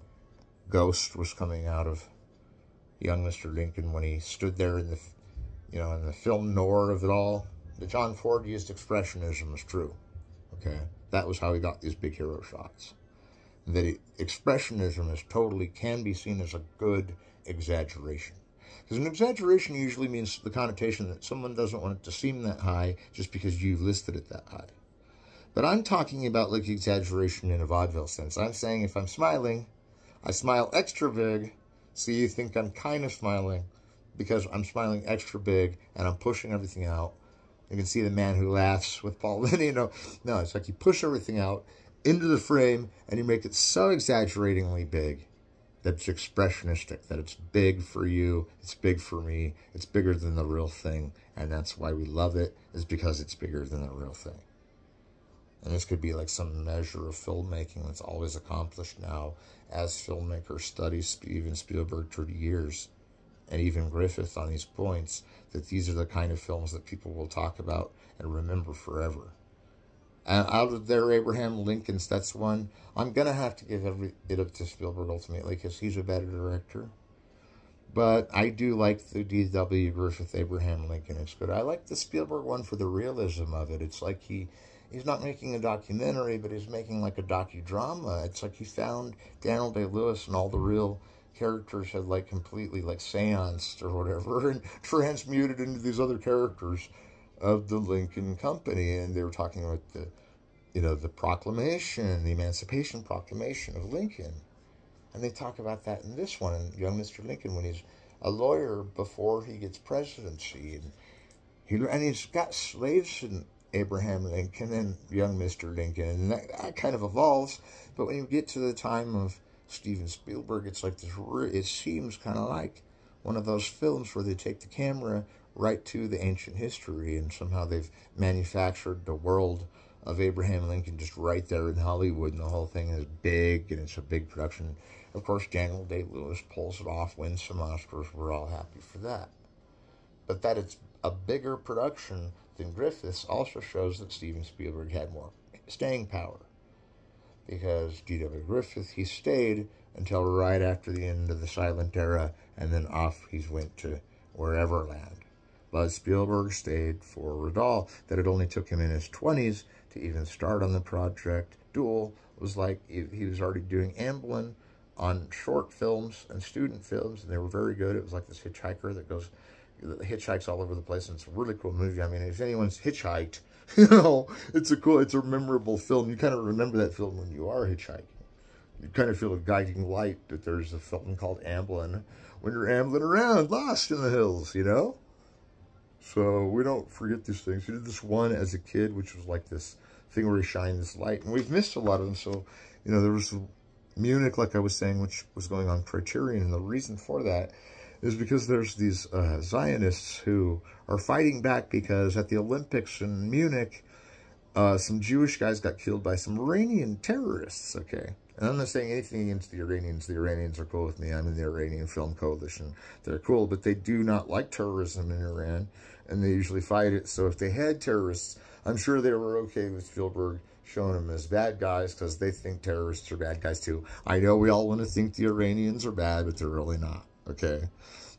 ghost was coming out of young Mr. Lincoln when he stood there in the, you know, in the film noir of it all. The John Ford used expressionism was true, okay? That was how he got these big hero shots. That expressionism is totally, can be seen as a good exaggeration. Because an exaggeration usually means the connotation that someone doesn't want it to seem that high just because you listed it that high. But I'm talking about like exaggeration in a vaudeville sense. I'm saying if I'm smiling, I smile extra big, so you think I'm kind of smiling because I'm smiling extra big and I'm pushing everything out. You can see the man who laughs with Paul, you know. No, it's like you push everything out into the frame and you make it so exaggeratingly big that it's expressionistic, that it's big for you, it's big for me, it's bigger than the real thing, and that's why we love it, is because it's bigger than the real thing. And this could be like some measure of filmmaking that's always accomplished now as filmmakers study Steven Spielberg 30 years, and even Griffith on these points, that these are the kind of films that people will talk about and remember forever. And out of their Abraham Lincolns, that's one. I'm going to have to give it up to Spielberg ultimately because he's a better director. But I do like the D.W. Griffith Abraham Lincoln. It's good. I like the Spielberg one for the realism of it. It's like he's not making a documentary, but he's making like a docudrama. It's like he found Daniel Day-Lewis and all the real characters had like completely like seanced or whatever and transmuted into these other characters of the Lincoln Company, and they were talking about the, you know, the proclamation, the Emancipation Proclamation of Lincoln, and they talk about that in this one, in young Mr. Lincoln, when he's a lawyer before he gets presidency, and he's got slaves in Abraham Lincoln and young Mr. Lincoln, and that kind of evolves. But when you get to the time of Steven Spielberg, it's like this. It seems kind of like one of those films where they take the camera right to the ancient history, and somehow they've manufactured the world of Abraham Lincoln just right there in Hollywood, and the whole thing is big, and it's a big production. Of course, Daniel Day-Lewis pulls it off, wins some Oscars. We're all happy for that. But that it's a bigger production than Griffith's also shows that Steven Spielberg had more staying power. Because D.W. Griffith, he stayed until right after the end of the silent era, and then off he went to wherever land. But Spielberg stayed for it all. That it only took him in his 20s to even start on the project. Duel was like he was already doing Amblin on short films and student films, and they were very good. It was like this hitchhiker that hitchhikes all over the place, and it's a really cool movie. I mean, if anyone's hitchhiked, you know, it's a memorable film. You kind of remember that film when you are hitchhiking. You kind of feel a guiding light that there's a film called Amblin when you're ambling around, lost in the hills, you know? So we don't forget these things. We did this one as a kid, which was like this thing where he shined this light. And we've missed a lot of them. So, you know, there was Munich, like I was saying, which was going on Criterion. And the reason for that is because there's these Zionists who are fighting back because at the Olympics in Munich, some Jewish guys got killed by some Iranian terrorists, okay? And I'm not saying anything against the Iranians. The Iranians are cool with me. I'm in the Iranian Film Coalition. They're cool, but they do not like terrorism in Iran, and they usually fight it. So if they had terrorists, I'm sure they were okay with Spielberg showing them as bad guys because they think terrorists are bad guys too. I know we all want to think the Iranians are bad, but they're really not, okay?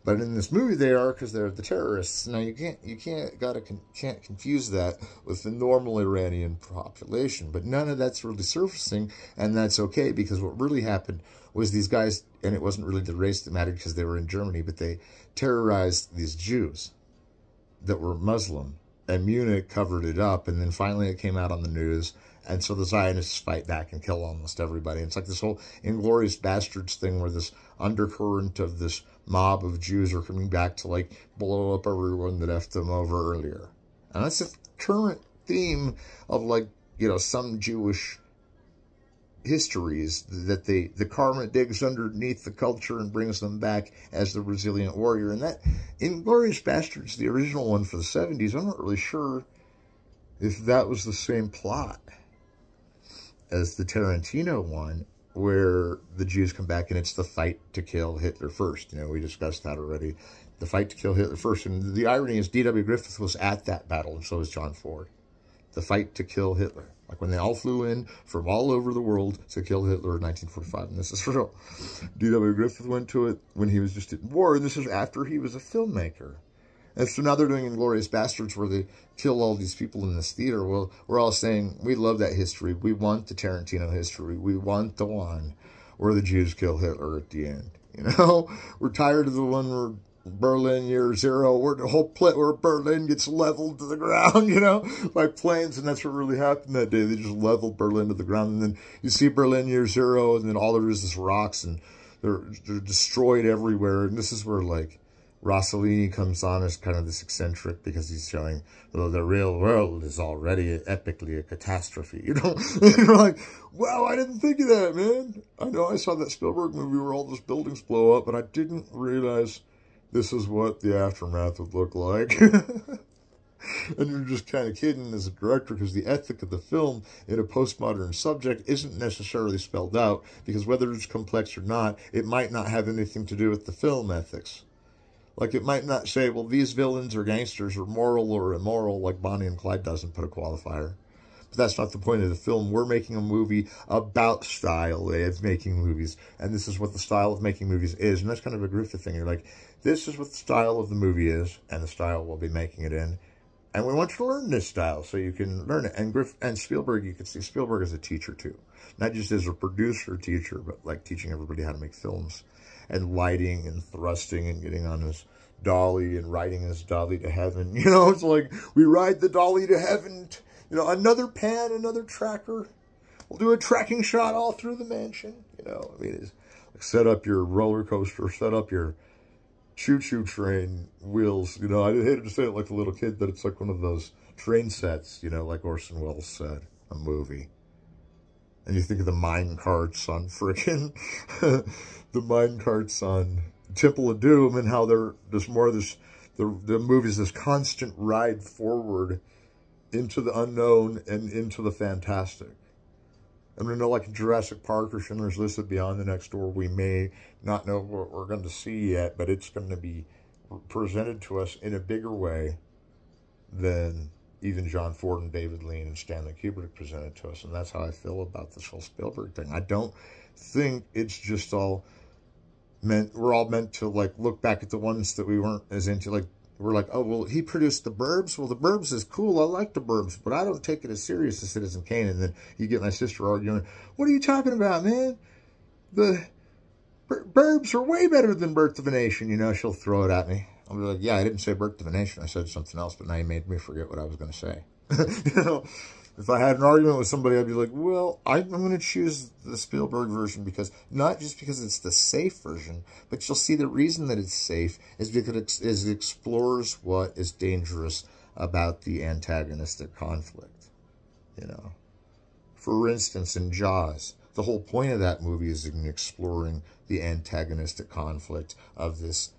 But in this movie, they are, because they're the terrorists. Now, you can't confuse that with the normal Iranian population. But none of that's really surfacing, and that's okay, because what really happened was these guys, and it wasn't really the race that mattered because they were in Germany, but they terrorized these Jews that were Muslim, and Munich covered it up, and then finally it came out on the news, and so the Zionists fight back and kill almost everybody. And it's like this whole Inglourious Bastards thing where this undercurrent of this mob of Jews are coming back to like blow up everyone that effed them over earlier. And that's the current theme of, like, you know, some Jewish histories, that the karma digs underneath the culture and brings them back as the resilient warrior. And that Inglourious Bastards, the original one for the 70s, I'm not really sure if that was the same plot as the Tarantino one. where the Jews come back, and it's the fight to kill Hitler first. You know, we discussed that already. The fight to kill Hitler first. And the irony is D.W. Griffith was at that battle, and so was John Ford. The fight to kill Hitler. Like when they all flew in from all over the world to kill Hitler in 1945. And this is real. D.W. Griffith went to it when he was just at war, and this is after he was a filmmaker. And so now they're doing Inglourious Bastards where they kill all these people in this theater. Well, we're all saying, we love that history. We want the Tarantino history. We want the one where the Jews kill Hitler at the end. You know? We're tired of the one where Berlin Year Zero, where the whole play where Berlin gets leveled to the ground, you know, by planes. And that's what really happened that day. They just leveled Berlin to the ground. And then you see Berlin Year Zero, and then all there is rocks, and they're destroyed everywhere. And this is where, like, Rossellini comes on as kind of this eccentric because he's showing, well, the real world is already epically a catastrophe, you know? And you're like, wow, I didn't think of that, man. I know I saw that Spielberg movie where all those buildings blow up, but I didn't realize this is what the aftermath would look like. And you're just kind of kidding as a director, because the ethic of the film in a postmodern subject isn't necessarily spelled out, because whether it's complex or not, it might not have anything to do with the film ethics. Like, it might not say, well, these villains or gangsters are moral or immoral, like Bonnie and Clyde doesn't put a qualifier. But that's not the point of the film. We're making a movie about style of making movies. And this is what the style of making movies is. And that's kind of a Griffith thing. You're like, this is what the style of the movie is, and the style we'll be making it in. And we want you to learn this style so you can learn it. And Spielberg, you can see Spielberg as a teacher, too. Not just as a producer teacher, but like teaching everybody how to make films. And lighting and thrusting and getting on his dolly and riding his dolly to heaven. You know, it's like, we ride the dolly to heaven. You know, another pan, another tracker. We'll do a tracking shot all through the mansion. You know, I mean, it's like, set up your roller coaster, set up your choo-choo train wheels. You know, I hated to say it like a little kid, but it's like one of those train sets, you know, like Orson Welles said, a movie. And you think of the mine carts on frickin' the mine carts on Temple of Doom, and how there's more of this, the movie's this constant ride forward into the unknown and into the fantastic. I mean, like in Jurassic Park or Schindler's List of Beyond the Next Door, we may not know what we're going to see yet, but it's going to be presented to us in a bigger way than even John Ford and David Lean and Stanley Kubrick presented to us. And that's how I feel about this whole Spielberg thing. I don't think it's just all meant, we're all meant to, like, look back at the ones that we weren't as into. Like, we're like, oh, well, he produced The Burbs. Well, The Burbs is cool. I like The Burbs, but I don't take it as serious as Citizen Kane. And then you get my sister arguing, what are you talking about, man? The Burbs are way better than Birth of a Nation. You know, she'll throw it at me. I'll be like, yeah, I didn't say Birth of a Nation. I said something else, but now you made me forget what I was going to say. You know, if I had an argument with somebody, I'd be like, well, I'm going to choose the Spielberg version, because not just because it's the safe version, but you'll see the reason that it's safe is because it explores what is dangerous about the antagonistic conflict. You know, for instance, in Jaws, the whole point of that movie is in exploring the antagonistic conflict of this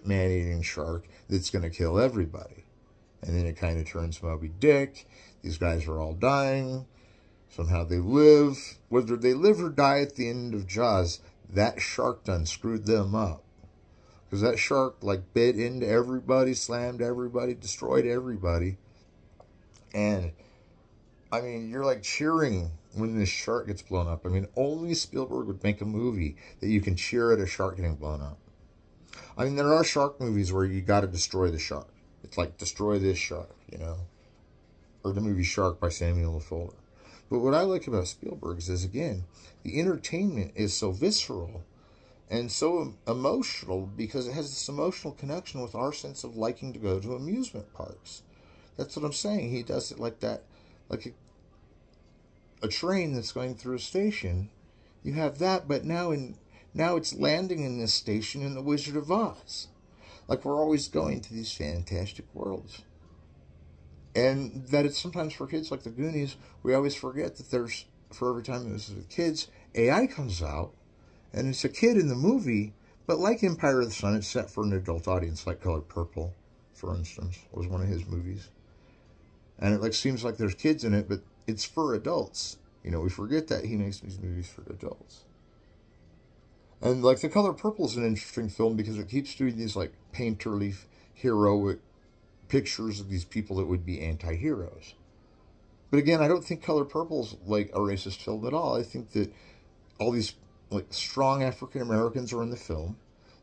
man-eating shark that's going to kill everybody. And then it kind of turns Moby Dick. These guys are all dying. Somehow they live. Whether they live or die at the end of Jaws, that shark done screwed them up. Because that shark, like, bit into everybody, slammed everybody, destroyed everybody. And, I mean, you're, like, cheering when this shark gets blown up. I mean, only Spielberg would make a movie that you can cheer at a shark getting blown up. I mean, there are shark movies where you got to destroy the shark. It's like, destroy this shark, you know? Or the movie Shark by Samuel L. Fuller. But what I like about Spielberg's is, again, the entertainment is so visceral and so emotional, because it has this emotional connection with our sense of liking to go to amusement parks. That's what I'm saying. He does it like that, like a train that's going through a station. You have that, but now it's landing in this station in The Wizard of Oz. Like, we're always going to these fantastic worlds. And that it's sometimes for kids like the Goonies, we always forget that there's, for every time this is with kids, AI comes out, and it's a kid in the movie, but like Empire of the Sun, it's set for an adult audience, like Color Purple, for instance, was one of his movies. And it, like, seems like there's kids in it, but it's for adults. You know, we forget that he makes these movies for adults. And, like, The Color Purple is an interesting film because it keeps doing these, like, painterly, heroic pictures of these people that would be anti-heroes. But again, I don't think Color Purple's, like, a racist film at all. I think that all these, like, strong African-Americans are in the film.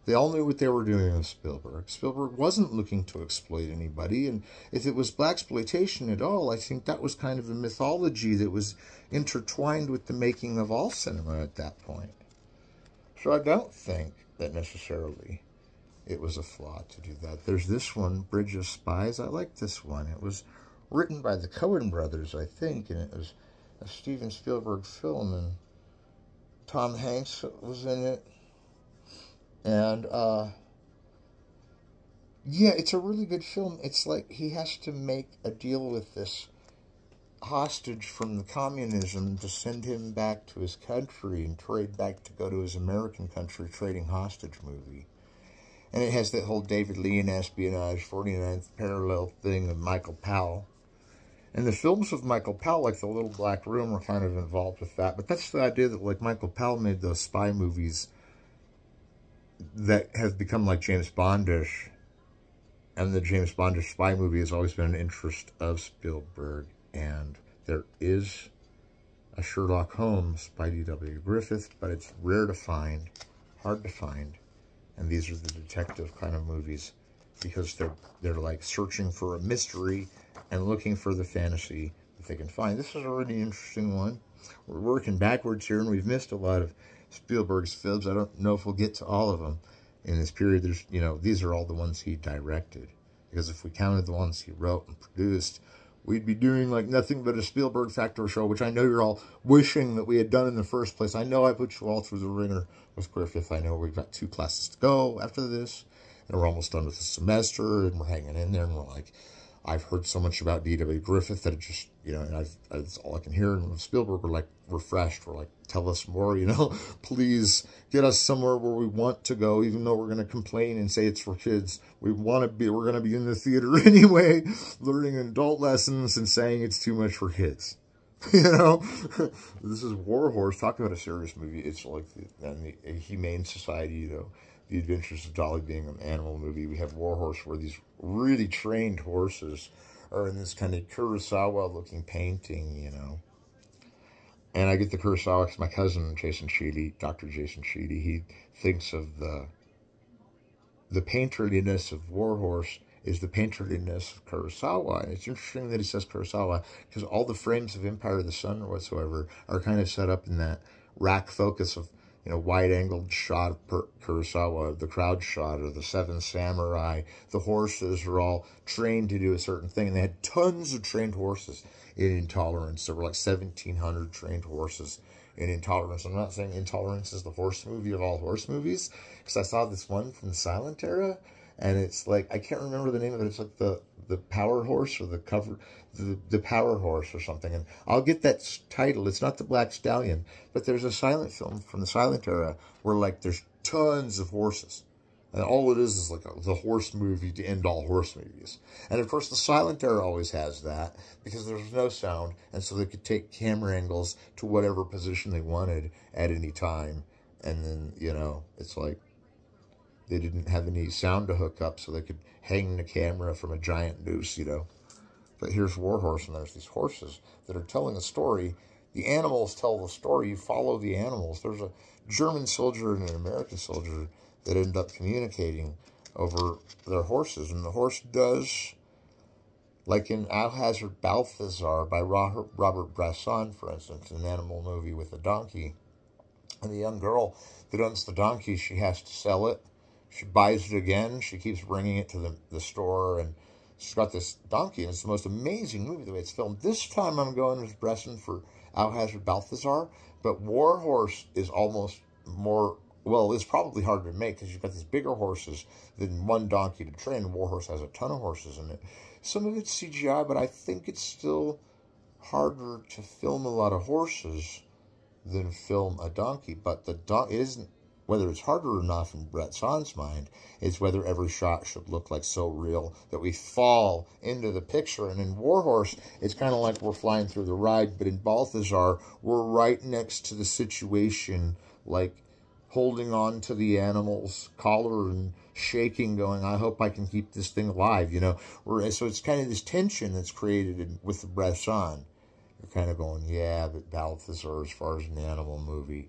They all knew what they were doing with Spielberg. Spielberg wasn't looking to exploit anybody, and if it was blaxploitation at all, I think that was kind of a mythology that was intertwined with the making of all cinema at that point. So I don't think that necessarily it was a flaw to do that. There's this one, Bridge of Spies. I like this one. It was written by the Coen brothers, I think, and it was a Steven Spielberg film, and Tom Hanks was in it. And, yeah, it's a really good film. It's like he has to make a deal with this hostage from the communism to send him back to his country and trade back to go to his American country trading hostage movie. And it has that whole David Lean espionage, 49th parallel thing of Michael Powell. And the films with Michael Powell, like The Little Black Room, are kind of involved with that. But that's the idea that, like, Michael Powell made those spy movies that have become like James Bondish, and the James Bondish spy movie has always been an interest of Spielberg. And there is a Sherlock Holmes by D.W. Griffith, but it's rare to find, hard to find, and these are the detective kind of movies because they're like searching for a mystery and looking for the fantasy that they can find. This is a really interesting one. We're working backwards here, and we've missed a lot of Spielberg's films. I don't know if we'll get to all of them in this period. There's, you know, these are all the ones he directed. Because if we counted the ones he wrote and produced, we'd be doing like nothing but a Spielberg Factor show, which I know you're all wishing that we had done in the first place. I know I put you all through the ringer with Griffith. I know we've got 2 classes to go after this, and we're almost done with the semester, and we're hanging in there, and we're like, I've heard so much about D.W. Griffith that it just, you know, and that's all I can hear. And with Spielberg, we're like refreshed. We're like, tell us more, you know, please get us somewhere where we want to go, even though we're going to complain and say it's for kids. We're going to be in the theater anyway, learning adult lessons and saying it's too much for kids. You know, this is War Horse. Talk about a serious movie. It's like a Humane Society, you know, The Adventures of Dolly being an animal movie. We have War Horse, where these really trained horses are in this kind of Kurosawa-looking painting, you know. And I get the Kurosawa because my cousin, Jason Sheley, Dr. Jason Sheley, he thinks of the painterliness of War Horse is the painterliness of Kurosawa. And it's interesting that he says Kurosawa because all the frames of Empire of the Sun or whatsoever are kind of set up in that rack focus of, you know, wide-angled shot of Kurosawa, the crowd shot, or the Seven Samurai. The horses are all trained to do a certain thing. And they had tons of trained horses in Intolerance. There were like 1,700 trained horses in Intolerance. I'm not saying Intolerance is the horse movie of all horse movies, because I saw this one from the silent era, and it's like, I can't remember the name of it. It's like the Power Horse, or the Power Horse or something. And I'll get that title. It's not the Black Stallion, but there's a silent film from the silent era where, like, there's tons of horses. And all it is like the horse movie to end all horse movies. And of course, the silent era always has that because there's no sound. And so they could take camera angles to whatever position they wanted at any time. And then, you know, it's like they didn't have any sound to hook up, so they could hang the camera from a giant noose, you know. But here's War Horse, and there's these horses that are telling a story. The animals tell the story. You follow the animals. There's a German soldier and an American soldier that end up communicating over their horses. And the horse does, like in Alhazard Balthazar by Robert Bresson, for instance, an animal movie with a donkey. And the young girl that owns the donkey, she has to sell it. She buys it again. She keeps bringing it to the store, and she's got this donkey, and it's the most amazing movie the way it's filmed. This time I'm going with Bresson for Alhazard Balthazar, but War Horse is almost more, well, it's probably harder to make because you've got these bigger horses than one donkey to train. War Horse has a ton of horses in it. Some of it's CGI, but I think it's still harder to film a lot of horses than film a donkey. But the it isn't whether it's harder or not from Brett Son's mind is whether every shot should look like so real that we fall into the picture. And in Warhorse, it's kind of like we're flying through the ride, but in Balthazar, we're right next to the situation, like holding on to the animal's collar and shaking, going, I hope I can keep this thing alive, you know. So it's kind of this tension that's created with the Brett Son. You're kind of going, yeah, but Balthazar, as far as an animal movie,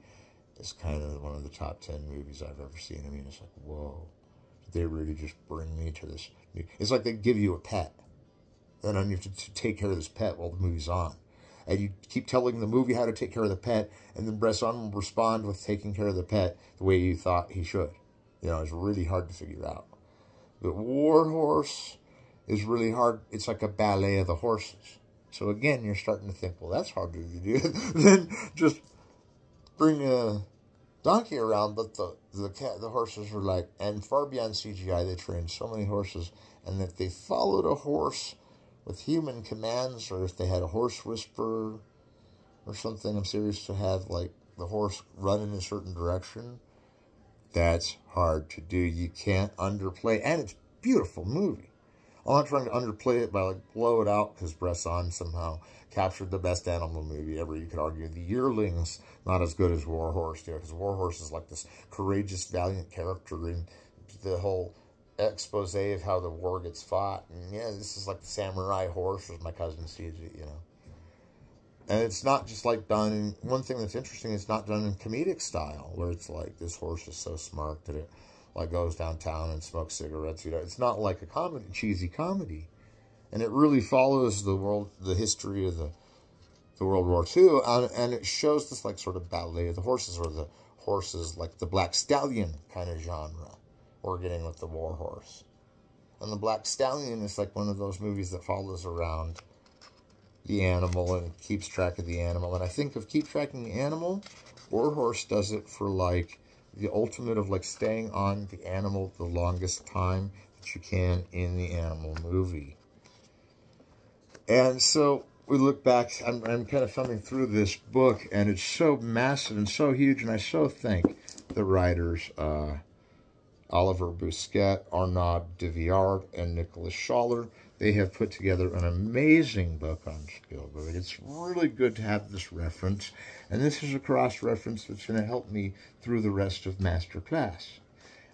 is kind of one of the top 10 movies I've ever seen. I mean, it's like, whoa, they really just bring me to this. It's like they give you a pet, and then you have to take care of this pet while the movie's on. And you keep telling the movie how to take care of the pet, and then Bresson will respond with taking care of the pet the way you thought he should. You know, it's really hard to figure out. But Warhorse is really hard. It's like a ballet of the horses. So again, you're starting to think, well, that's harder to do than just bring a donkey around. But the horses were like, and far beyond CGI, they trained so many horses, and if they followed a horse with human commands, or if they had a horse whisperer or something, I'm serious, to have like the horse run in a certain direction, that's hard to do. You can't underplay, and it's a beautiful movie. I'm not trying to underplay it by like blow it out, because Bresson somehow captured the best animal movie ever. You could argue The Yearling's not as good as Warhorse, because Warhorse is like this courageous, valiant character, and the whole expose of how the war gets fought. And yeah, this is like the samurai horse, as my cousin sees it, you know. And it's not just like done in, one thing that's interesting, it's not done in comedic style, where it's like this horse is so smart that it like goes downtown and smokes cigarettes, you know. It's not like a comedy, cheesy comedy. And it really follows the history of the World War II, and it shows this like sort of ballet of the horses, or the horses, like the Black Stallion kind of genre we're getting with the Warhorse. And the Black Stallion is like one of those movies that follows around the animal and keeps track of the animal. And I think of keep tracking the animal, Warhorse does it for like the ultimate of like staying on the animal the longest time that you can in the animal movie. And so we look back, I'm kind of thumbing through this book, and it's so massive and so huge, and I so thank the writers, Oliver Bousquet, Arnaud de Viard, and Nicholas Schaller. They have put together an amazing book on Spielberg. It's really good to have this reference, and this is a cross-reference that's going to help me through the rest of Masterclass.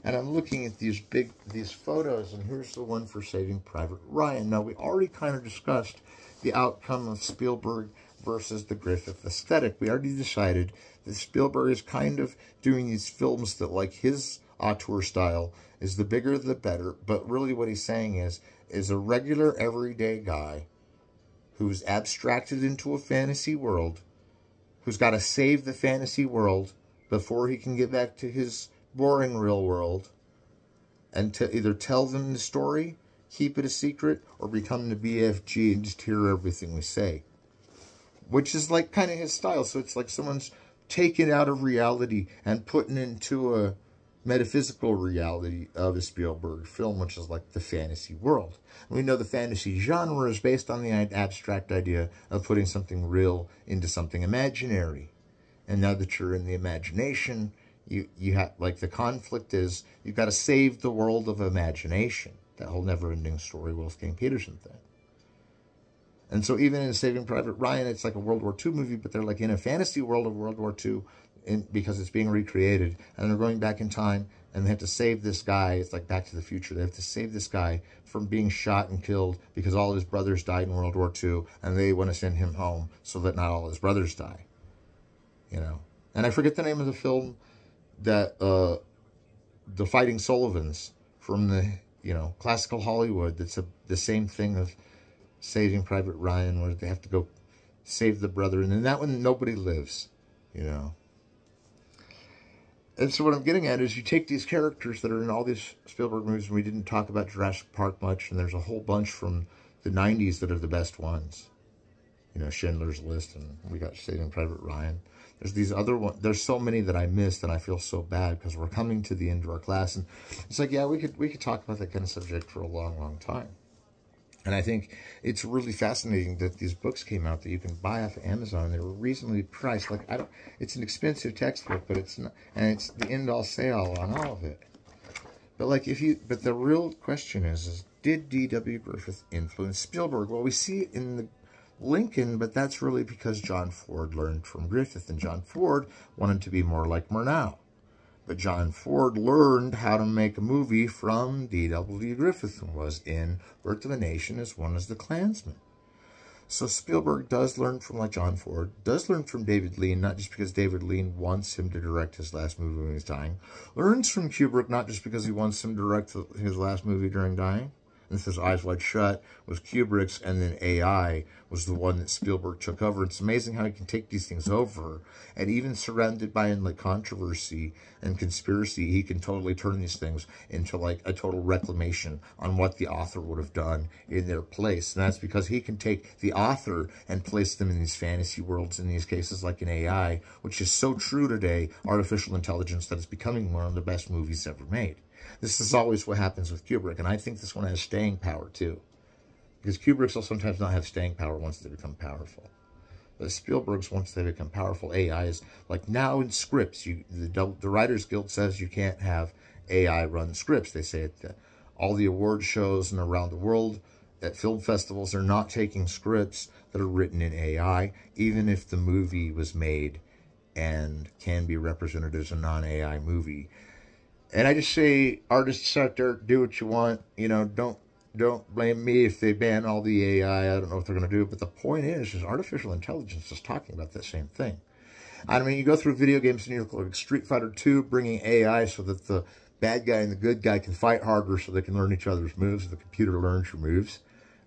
And I'm looking at these photos, and here's the one for Saving Private Ryan. Now, we already kind of discussed the outcome of Spielberg versus the Griffith aesthetic. We already decided that Spielberg is kind of doing these films that, like his auteur style, is the bigger the better, but really what he's saying is a regular everyday guy who's abstracted into a fantasy world, who's got to save the fantasy world before he can get back to his boring real world, and to either tell them the story, keep it a secret, or become the BFG and just hear everything we say. Which is like kind of his style. So it's like someone's taken out of reality and putting into a metaphysical reality of a Spielberg film, which is like the fantasy world. And we know the fantasy genre is based on the abstract idea of putting something real into something imaginary. And now that you're in the imagination, you have, like, the conflict is you've got to save the world of imagination. That whole never-ending story Wolfgang Petersen thing. And so even in Saving Private Ryan, it's like a World War II movie, but they're like in a fantasy world of World War II because it's being recreated. And they're going back in time, and they have to save this guy. It's like Back to the Future. They have to save this guy from being shot and killed because all his brothers died in World War II, and they want to send him home so that not all his brothers die. You know? And I forget the name of the film that the Fighting Sullivans from the, you know, classical Hollywood, that's the same thing of Saving Private Ryan, where they have to go save the brother, and in that one nobody lives, you know. And so what I'm getting at is you take these characters that are in all these Spielberg movies, and we didn't talk about Jurassic Park much, and there's a whole bunch from the 90s that are the best ones. You know, Schindler's List, and we got Saving Private Ryan. There's these other ones. There's so many that I missed, and I feel so bad because we're coming to the end of our class. And it's like, yeah, we could talk about that kind of subject for a long, long time. And I think it's really fascinating that these books came out that you can buy off of Amazon. And they were reasonably priced. Like, it's an expensive textbook, but it's not, and it's the end-all say-all on all of it. But like, but the real question is did D.W. Griffith influence Spielberg? Well, we see it in the Lincoln, but that's really because John Ford learned from Griffith, and John Ford wanted to be more like Murnau. But John Ford learned how to make a movie from D.W. Griffith, and was in Birth of a Nation as one as the Klansman. So Spielberg does learn from, like John Ford, does learn from David Lean, not just because David Lean wants him to direct his last movie when he's dying. Learns from Kubrick, not just because he wants him to direct his last movie during dying. And this is Eyes Wide Shut was Kubrick's, and then AI was the one that Spielberg took over. It's amazing how he can take these things over, and even surrounded by like controversy and conspiracy, he can totally turn these things into like a total reclamation on what the author would have done in their place. And that's because he can take the author and place them in these fantasy worlds, in these cases like an AI, which is so true today, artificial intelligence, that is becoming one of the best movies ever made. This is always what happens with Kubrick, and I think this one has staying power too. Because Kubrick's will sometimes not have staying power once they become powerful. But Spielberg's, once they become powerful, AI is like now in scripts. The Writers Guild says you can't have AI run scripts. They say that all the award shows and around the world at film festivals are not taking scripts that are written in AI, even if the movie was made and can be represented as a non-AI movie. And I just say, artists out there, do what you want. You know, don't blame me if they ban all the AI. I don't know what they're going to do. But the point is artificial intelligence is talking about that same thing. I mean, you go through video games and you look like Street Fighter 2 bringing AI so that the bad guy and the good guy can fight harder so they can learn each other's moves. The computer learns your moves.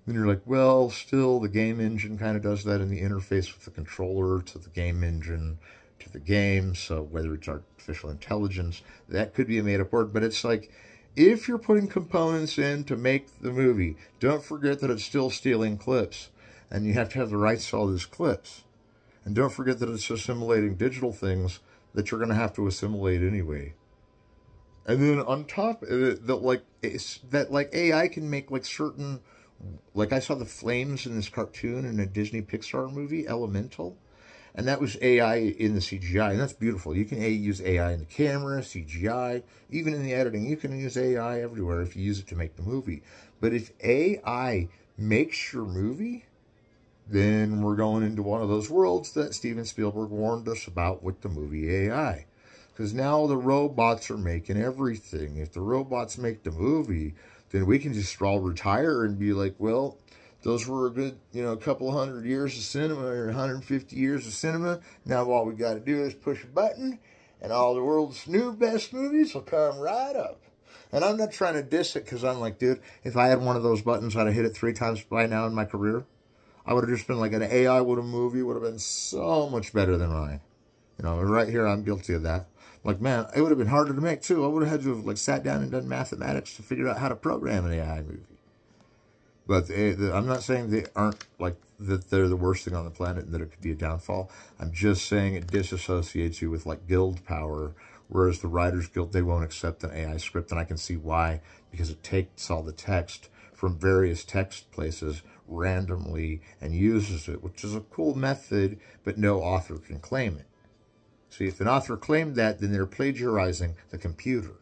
Then you're like, well, still the game engine kind of does that in the interface with the controller to the game engine to the game. So whether it's artificial intelligence, that could be a made-up word. But it's like, if you're putting components in to make the movie, don't forget that it's still stealing clips. And you have to have the rights to all these clips. And don't forget that it's assimilating digital things that you're going to have to assimilate anyway. And then on top of it, that AI can make like certain, like I saw the flames in this cartoon in a Disney Pixar movie, Elemental. And that was AI in the CGI, and that's beautiful. You can use AI in the camera, CGI, even in the editing. You can use AI everywhere if you use it to make the movie. But if AI makes your movie, then we're going into one of those worlds that Steven Spielberg warned us about with the movie AI. Because now the robots are making everything. If the robots make the movie, then we can just all retire and be like, well, those were a good, a couple of 100 years of cinema, or 150 years of cinema. Now all we got to do is push a button, and all the world's new best movies will come right up. And I'm not trying to diss it, because I'm like, dude, if I had one of those buttons, I'd have hit it 3 times by now in my career. I would have just been like, an AI would have movie would have been so much better than mine. Right here, I'm guilty of that. Like, man, it would have been harder to make, too. I would have had to have, like, sat down and done mathematics to figure out how to program an AI movie. But I'm not saying they aren't, like, that they're the worst thing on the planet and that it could be a downfall. I'm just saying it disassociates you with, like, guild power, whereas the Writers Guild, they won't accept an AI script, and I can see why, because it takes all the text from various text places randomly and uses it, which is a cool method, but no author can claim it. See, if an author claimed that, then they're plagiarizing the computer.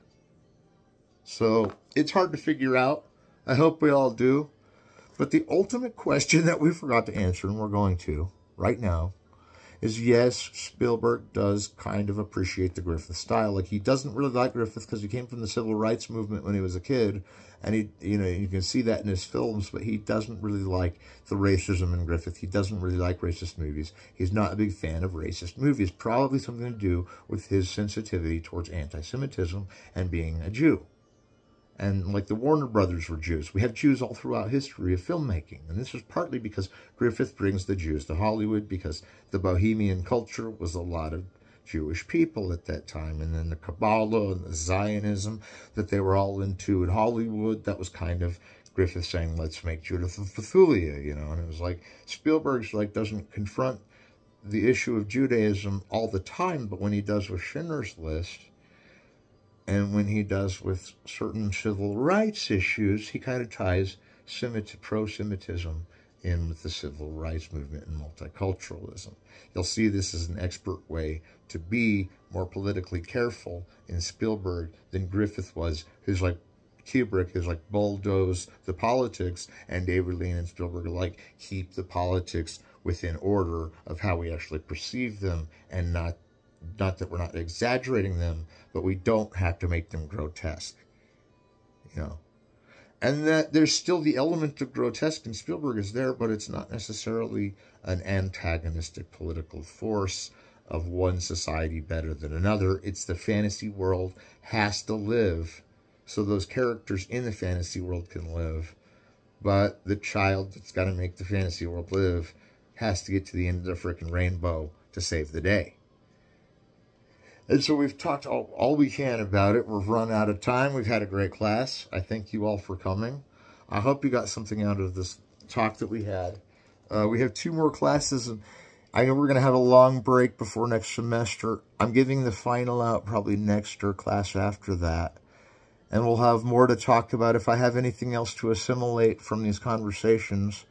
So it's hard to figure out. I hope we all do. But the ultimate question that we forgot to answer, and we're going to right now, is yes, Spielberg does kind of appreciate the Griffith style. Like, he doesn't really like Griffith because he came from the civil rights movement when he was a kid. And you can see that in his films, but he doesn't really like the racism in Griffith. He doesn't really like racist movies. He's not a big fan of racist movies. Probably something to do with his sensitivity towards anti-Semitism and being a Jew. And like the Warner Brothers were Jews. We have Jews all throughout history of filmmaking. And this is partly because Griffith brings the Jews to Hollywood, because the Bohemian culture was a lot of Jewish people at that time. And then the Kabbalah and the Zionism that they were all into in Hollywood, that was kind of Griffith saying, let's make Judith of Bethulia, And it was like, Spielberg's like doesn't confront the issue of Judaism all the time, but when he does with Schindler's List, and when he does with certain civil rights issues, he kind of ties pro-Semitism in with the civil rights movement and multiculturalism. You'll see this as an expert way to be more politically careful in Spielberg than Griffith was, who's like Kubrick, who's like bulldoze the politics, and David Lean and Spielberg are like keep the politics within order of how we actually perceive them, and not that we're not exaggerating them, but we don't have to make them grotesque, you know. And that there's still the element of grotesque in Spielberg is there, but it's not necessarily an antagonistic political force of one society better than another. It's the fantasy world has to live, so those characters in the fantasy world can live. But the child that's got to make the fantasy world live has to get to the end of the frickin' rainbow to save the day. And so we've talked all we can about it. We've run out of time. We've had a great class. I thank you all for coming. I hope you got something out of this talk that we had. We have 2 more classes, and I know we're going to have a long break before next semester. I'm giving the final out probably next or class after that. And we'll have more to talk about. If I have anything else to assimilate from these conversations,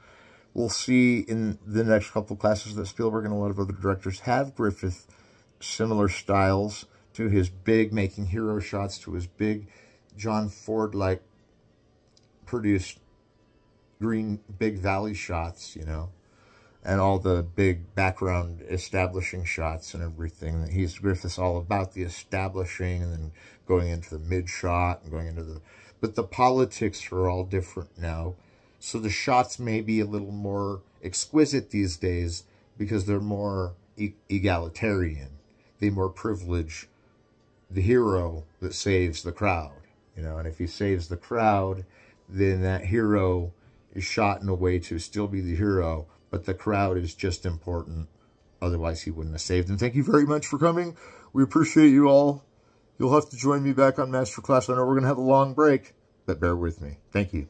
we'll see in the next couple of classes that Spielberg and a lot of other directors have Griffith similar styles to his big making hero shots, to his big John Ford-like produced green big valley shots, you know, and all the big background establishing shots and everything. Griffith's all about the establishing and then going into the mid shot and going into the, but the politics are all different now. So the shots may be a little more exquisite these days because they're more egalitarian. They more privilege the hero that saves the crowd, you know, and if he saves the crowd, then that hero is shot in a way to still be the hero, but the crowd is just important. Otherwise, he wouldn't have saved them. Thank you very much for coming. We appreciate you all. You'll have to join me back on Masterclass. I know we're going to have a long break, but bear with me. Thank you.